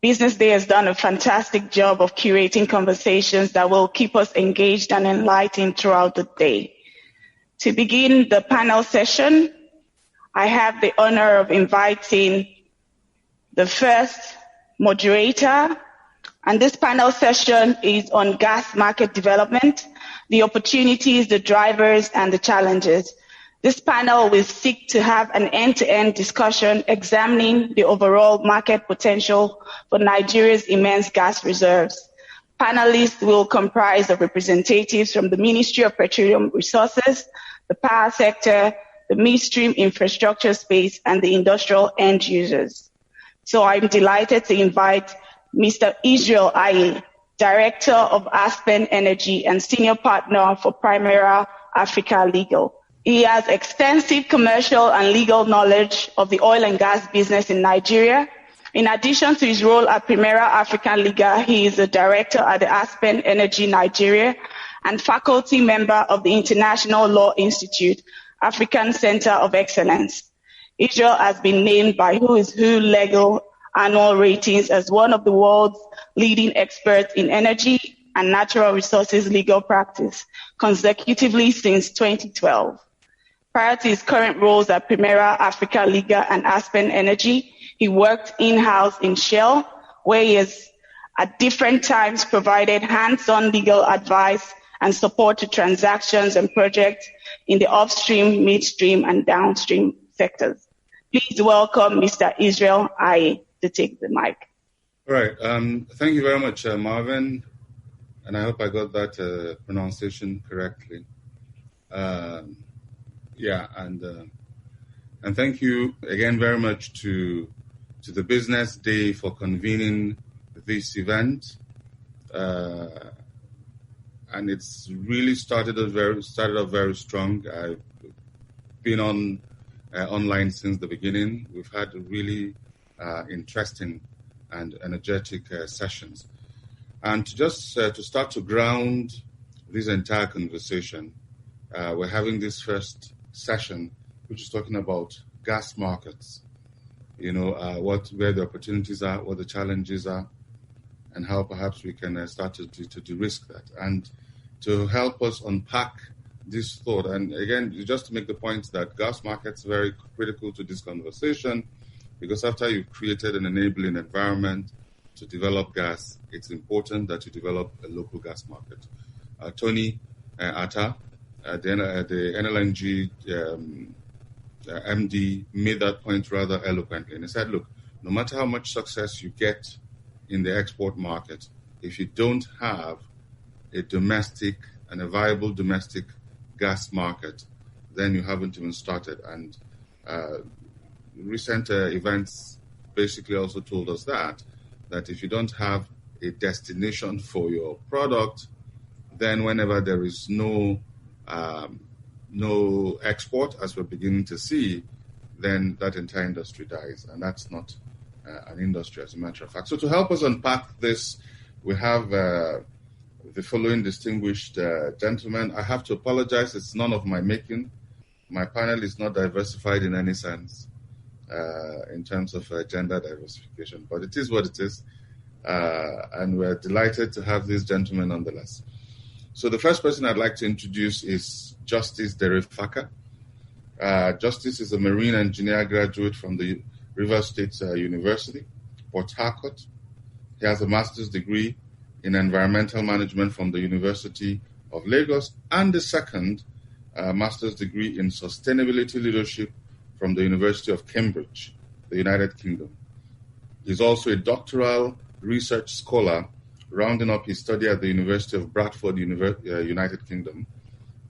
J: Business Day has done a fantastic job of curating conversations that will keep us engaged and enlightened throughout the day. To begin the panel session, I have the honor of inviting the first moderator, and this panel session is on gas market development, the opportunities, the drivers, and the challenges. This panel will seek to have an end-to-end discussion examining the overall market potential for Nigeria's immense gas reserves. Panelists will comprise of representatives from the Ministry of Petroleum Resources, the power sector, the midstream infrastructure space, and the industrial end users. So I'm delighted to invite Mr. Israel Aye, Director of Aspen Energy and Senior Partner for Primera Africa Legal. He has extensive commercial and legal knowledge of the oil and gas business in Nigeria. In addition to his role at Primera Africa Legal, he is a director at the Aspen Energy Nigeria and faculty member of the International Law Institute, African Center of Excellence. Israel has been named by Who is Who Legal Annual Ratings as one of the world's leading experts in energy and natural resources legal practice consecutively since 2012. Prior to his current roles at Primera Africa Legal and Aspen Energy, he worked in-house in Shell, where he has at different times provided hands-on legal advice and support to transactions and projects in the upstream, midstream, and downstream sectors. Please welcome Mr. Israel Aye to take the mic.
L: All right. Thank you very much, Marvin, and I hope I got that pronunciation correctly. And thank you again very much to the Business Day for convening this event. And it's really started off very strong. been on online since the beginning. We've had really interesting and energetic sessions. And to start to ground this entire conversation, we're having this first session, which is talking about gas markets. Where the opportunities are, what the challenges are, and how perhaps we can start to de-risk that. And to help us unpack this thought, and again, just to make the point that gas markets are very critical to this conversation, because after you've created an enabling environment to develop gas, it's important that you develop a local gas market. Tony Atta, the NLNG MD, made that point rather eloquently. And he said, look, no matter how much success you get in the export market, if you don't have a domestic and a viable domestic gas market, then you haven't even started. And recent events basically also told us that if you don't have a destination for your product, then whenever there is no export, as we're beginning to see, then that entire industry dies. And that's not an industry, as a matter of fact. So to help us unpack this, we have the following distinguished gentlemen. I have to apologize. It's none of my making. My panel is not diversified in any sense in terms of gender diversification, but it is what it is. And we're delighted to have these gentlemen nonetheless. So the first person I'd like to introduce is Justice Derefaka. Justice is a marine engineer graduate from the Rivers State University, Port Harcourt. He has a master's degree in environmental management from the University of Lagos and the second master's degree in sustainability leadership from the University of Cambridge, the United Kingdom. He's also a doctoral research scholar, rounding up his study at the University of Bradford, United Kingdom.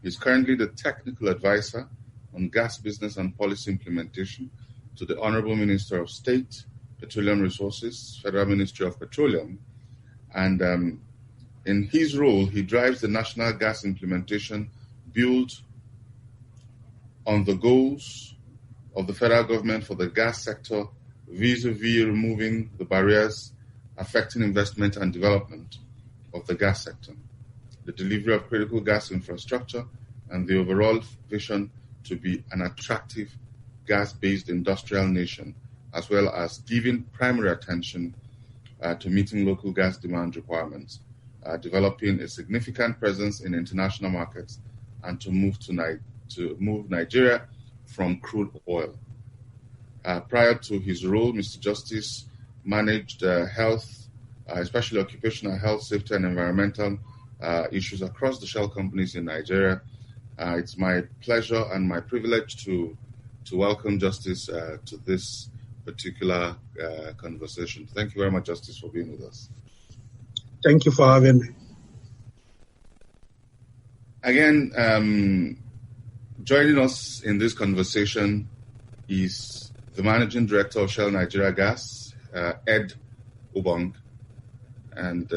L: He's currently the technical advisor on gas business and policy implementation to the Honorable Minister of State, Petroleum Resources, Federal Ministry of Petroleum. And in his role, he drives the national gas implementation built on the goals of the federal government for the gas sector vis-a-vis removing the barriers affecting investment and development of the gas sector, the delivery of critical gas infrastructure, and the overall vision to be an attractive gas-based industrial nation, as well as giving primary attention to meeting local gas demand requirements, developing a significant presence in international markets, and to move Nigeria from crude oil. Prior to his role, Mr. Justice managed health, especially occupational health, safety, and environmental issues across the shell companies in Nigeria. It's my pleasure and my privilege to welcome Justice to this particular conversation. Thank you very much, Justice, for being with us.
M: Thank you for having me.
L: Again, joining us in this conversation is the Managing Director of Shell Nigeria Gas, Ed Obong. And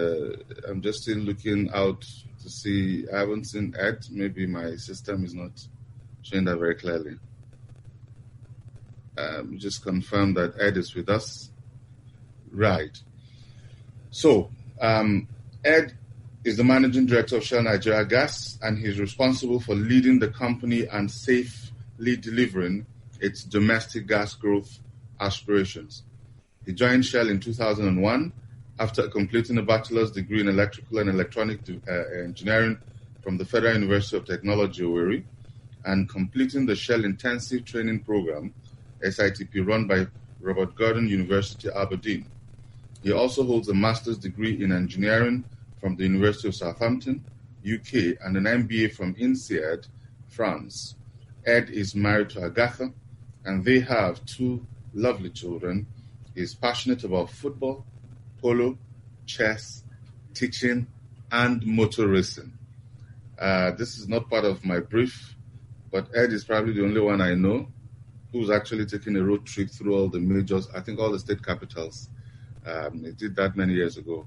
L: I'm just still looking out to see, I haven't seen Ed. Maybe my system is not showing that very clearly. Just confirm that Ed is with us. Right. So, Ed is the Managing Director of Shell Nigeria Gas, and he's responsible for leading the company and safely delivering its domestic gas growth aspirations. He joined Shell in 2001 after completing a bachelor's degree in electrical and electronic engineering from the Federal University of Technology, Owerri, and completing the Shell Intensive Training Program, SITP, run by Robert Gordon University, Aberdeen. He also holds a master's degree in engineering from the University of Southampton, UK, and an MBA from INSEAD, France. Ed is married to Agatha, and they have two lovely children. He is passionate about football, polo, chess, teaching, and motor racing. This is not part of my brief, but Ed is probably the only one I know who's actually taking a road trip through all the majors, I think all the state capitals. He did that many years ago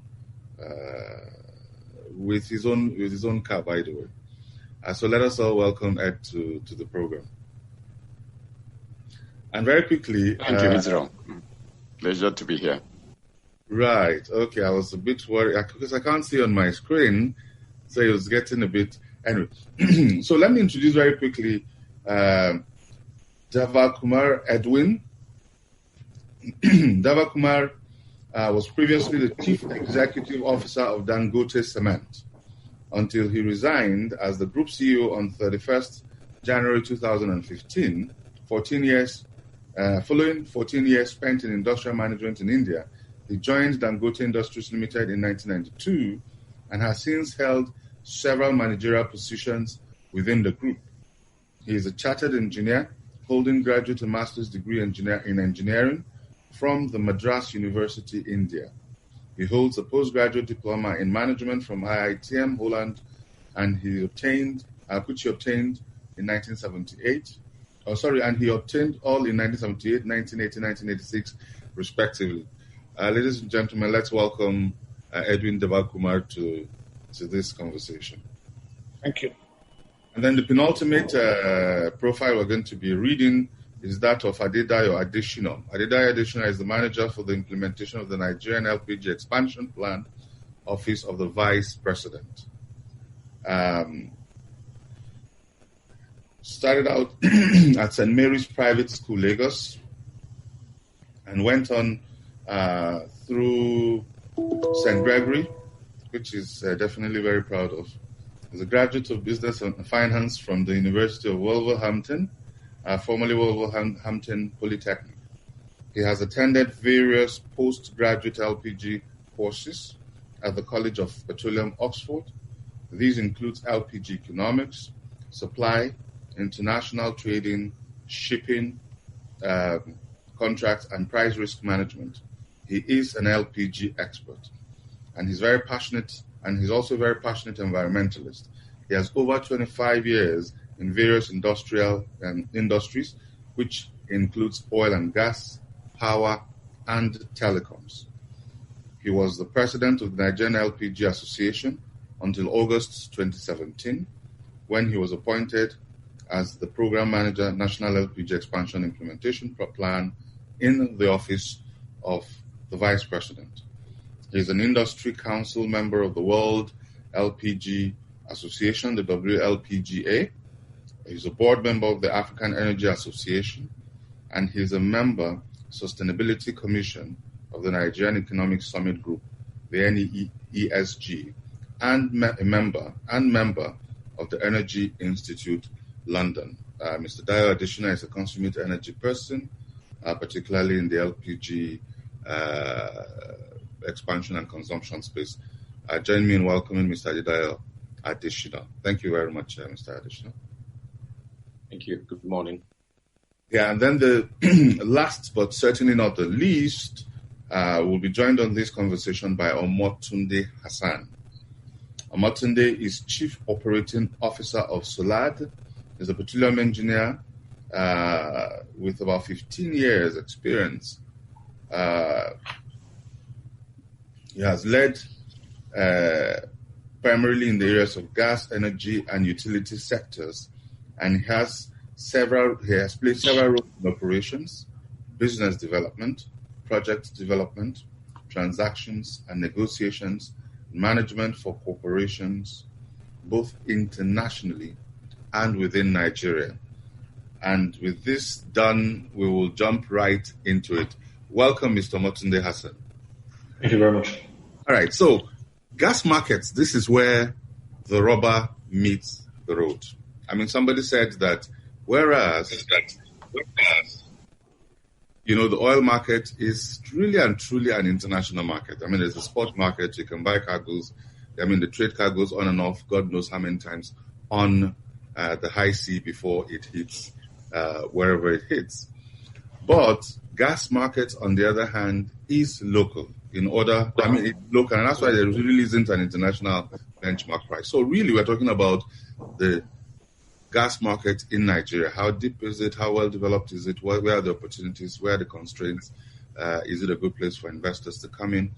L: with his own car, by the way. So let us all welcome Ed to the program. And very quickly...
N: Thank you, Israel. Pleasure to be here.
L: Right. Okay, I was a bit worried because I can't see on my screen, so it was getting a bit... Anyway, so let me introduce very quickly Devakumar Edwin. Devakumar was previously the Chief Executive Officer of Dangote Cement until he resigned as the Group CEO on 31st January 2015, 14 years, following 14 years spent in industrial management in India. He joined Dangote Industries Limited in 1992 and has since held several managerial positions within the group. He is a chartered engineer holding graduate and master's degree in engineering from the Madras University, India. He holds a postgraduate diploma in management from IITM Holland, and he obtained, which he obtained in 1978. And he obtained all in 1978, 1980, 1986, respectively. Ladies and gentlemen, let's welcome Edwin Devakumar to this conversation.
M: Thank you.
L: And then the penultimate profile we're going to be reading is that of Adedayo Adesina. Adedayo Adesina is the manager for the implementation of the Nigerian LPG Expansion Plan, Office of the Vice President. Started out at St. Mary's Private School, Lagos, and went on through St. Gregory, which is definitely very proud of. He's a graduate of Business and Finance from the University of Wolverhampton, formerly Wolverhampton Polytechnic. He has attended various postgraduate LPG courses at the College of Petroleum, Oxford. These include LPG economics, supply, international trading, shipping, contracts, and price risk management. He is an LPG expert, and he's very passionate, and he's also a very passionate environmentalist. He has over 25 years in various industries, which includes oil and gas, power, and telecoms. He was the president of the Nigerian LPG Association until August 2017, when he was appointed as the Program Manager, National LPG Expansion Implementation Plan in the Office of the Vice President. He is an industry council member of the World LPG Association, the WLPGA. He's a board member of the African Energy Association, and he's a member Sustainability Commission of the Nigerian Economic Summit Group, the NEESG, and a member of the Energy Institute, London. Mr. Dayo Adesina is a consummate energy person, particularly in the LPG expansion and consumption space. Join me in welcoming Mr. Adedayo Adesina. Thank you very much, Mr. Adesina.
C: Thank you. Good morning.
L: Yeah, and then the last but certainly not the least, will be joined on this conversation by Omotunde Hassan. Omotunde is Chief Operating Officer of Solad. He's a petroleum engineer with about 15 years experience. He has led primarily in the areas of gas, energy, and utility sectors, and he has played several roles in operations, business development, project development, transactions and negotiations, management for corporations, both internationally and within Nigeria. And with this done, we will jump right into it. Welcome, Mr. Omotunde Hassan.
O: Thank you very much.
L: All right, so gas markets, this is where the rubber meets the road. I mean, somebody said that whereas the oil market is really and truly an international market. I mean, it's a spot market. You can buy cargoes. I mean, the trade cargoes on and off, God knows how many times on the high sea before it hits wherever it hits. But gas markets, on the other hand, is local. It's local, and that's why there really isn't an international benchmark price. So really, we're talking about the gas market in Nigeria. How deep is it? How well developed is it? Where are the opportunities? Where are the constraints? Is it a good place for investors to come in?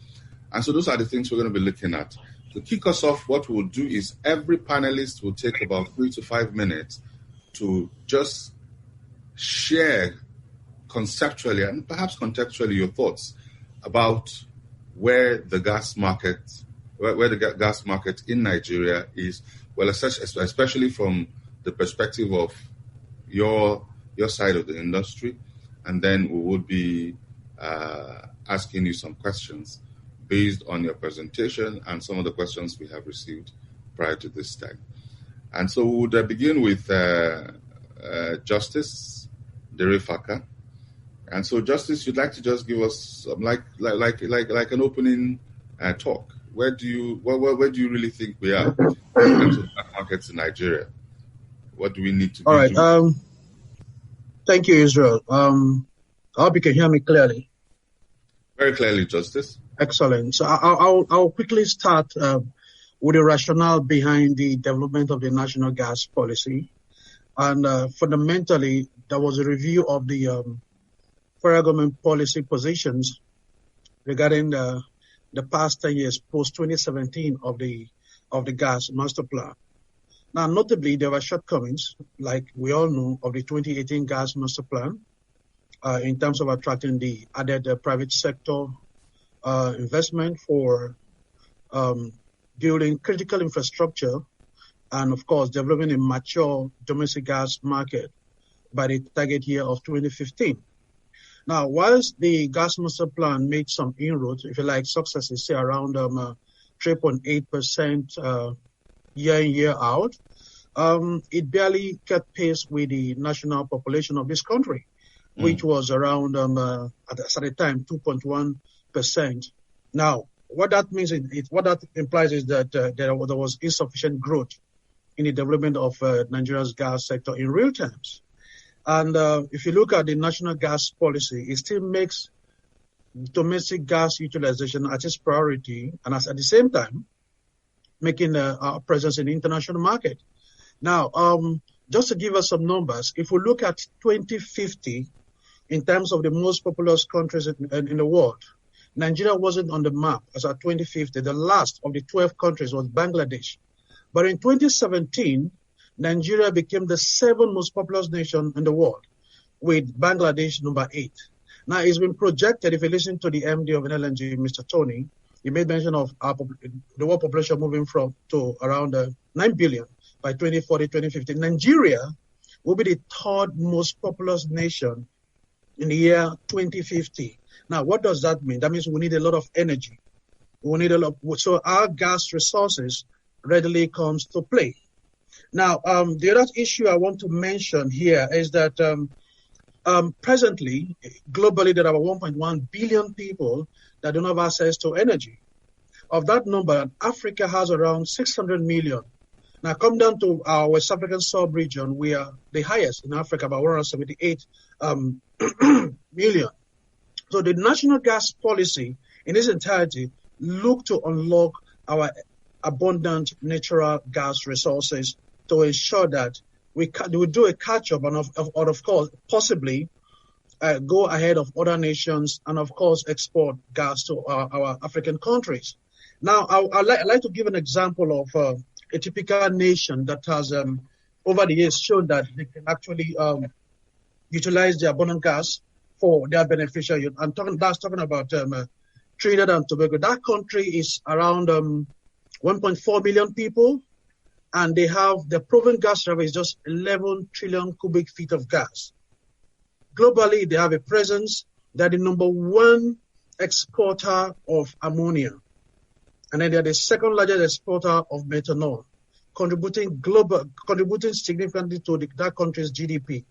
L: And so those are the things we're going to be looking at. To kick us off, what we'll do is every panelist will take about 3 to 5 minutes to just share conceptually and perhaps contextually your thoughts about where the gas market in Nigeria is, well, especially from the perspective of your side of the industry, and then we would be asking you some questions based on your presentation and some of the questions we have received prior to this time. And so we would begin with Justice Derefaka. And so, Justice, you'd like to just give us like an opening talk. Where do you really think we are in terms of markets in Nigeria? What do we need to do?
M: All right. Thank you, Israel. I hope you can hear me clearly.
L: Very clearly, Justice.
M: Excellent. So I'll quickly start with the rationale behind the development of the national gas policy. And fundamentally, there was a review of the federal government policy positions regarding the past 10 years post 2017 of the gas master plan. Now, notably, there were shortcomings, like we all know, of the 2018 gas master plan in terms of attracting the added private sector investment for building critical infrastructure and, of course, developing a mature domestic gas market by the target year of 2015. Now, whilst the gas master plan made some inroads, if you like, successes, say around 3.8% year in, year out, it barely kept pace with the national population of this country, which was around, at the time, 2.1%. Now, what that means, what that implies is that there was insufficient growth in the development of Nigeria's gas sector in real terms. And if you look at the national gas policy, it still makes domestic gas utilization as its priority, and at the same time, making a presence in the international market. Now, just to give us some numbers, if we look at 2050, in terms of the most populous countries in the world, Nigeria wasn't on the map as at 2050. The last of the 12 countries was Bangladesh. But in 2017, Nigeria became the 7th most populous nation in the world, with Bangladesh number 8. Now, it's been projected, if you listen to the MD of NLNG, Mr. Tony, he made mention of the world population moving to around 9 billion by 2040, 2050. Nigeria will be the 3rd most populous nation in the year 2050. Now, what does that mean? That means we need a lot of energy. So our gas resources readily comes to play. Now, the other issue I want to mention here is that presently, globally, there are 1.1 billion people that don't have access to energy. Of that number, Africa has around 600 million. Now, come down to our West African sub-region, we are the highest in Africa, about 178 million. So the national gas policy in its entirety look to unlock our abundant natural gas resources to ensure that we do a catch-up and, of course, possibly go ahead of other nations and, of course, export gas to our African countries. Now, I'd like to give an example of a typical nation that has, over the years, shown that they can actually utilize the abundant gas for their beneficial use. That's talking about Trinidad and Tobago. That country is around 1.4 million people, and they have the proven gas reserve is just 11 trillion cubic feet of gas. Globally, they have a presence. They're the number 1 exporter of ammonia. And then they're the 2nd largest exporter of methanol, contributing significantly to that country's GDP.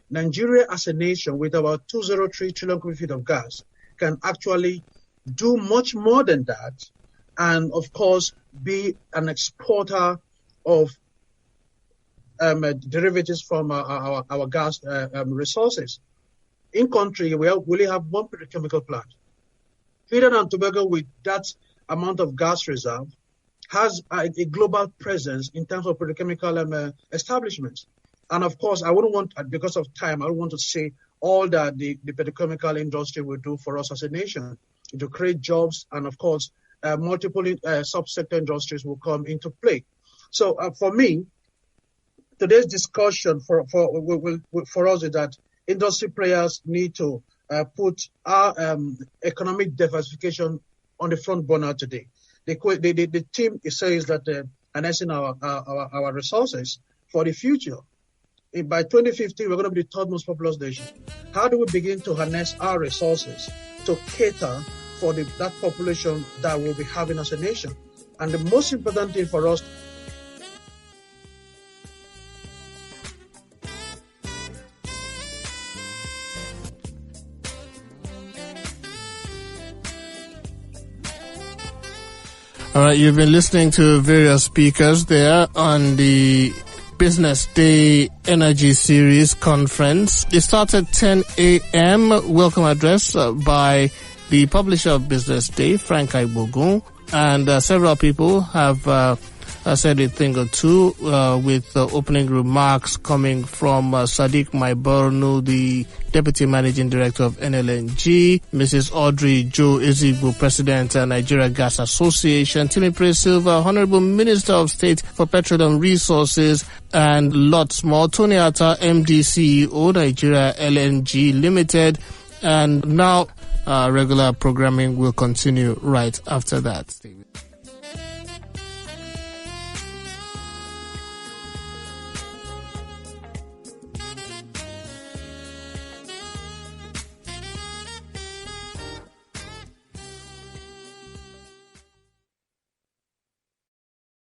M: Nigeria as a nation with about 203 trillion cubic feet of gas can actually do much more than that and, of course, be an exporter of derivatives from our gas resources. In country, we only have 1 petrochemical plant. Trinidad and Tobago, with that amount of gas reserve, has a global presence in terms of petrochemical establishments. And of course, I wouldn't want, because of time, I don't want to say all that the petrochemical industry will do for us as a nation to create jobs, and of course, multiple subsector industries will come into play. So for me, today's discussion for us is that industry players need to put our economic diversification on the front burner today. The team says that harnessing our resources for the future. By 2050, we're going to be the third most populous nation. How do we begin to harness our resources to cater for that population that we'll be having as a nation? And the most important thing for us.
A: All right, you've been listening to various speakers there on the Business Day Energy Series Conference. It starts at 10 a.m. Welcome address by the publisher of Business Day, Frank Aibogun, and several people have said a thing or two with opening remarks coming from Sadiq Maibornu, the Deputy Managing Director of NLNG, Mrs. Audrey Joe Ezigbo, President Nigeria Gas Association, Timipre Silva, Honorable Minister of State for Petroleum Resources, and lots more. Tony Atta, MD CEO, Nigeria LNG Limited, and now regular programming will continue right after that.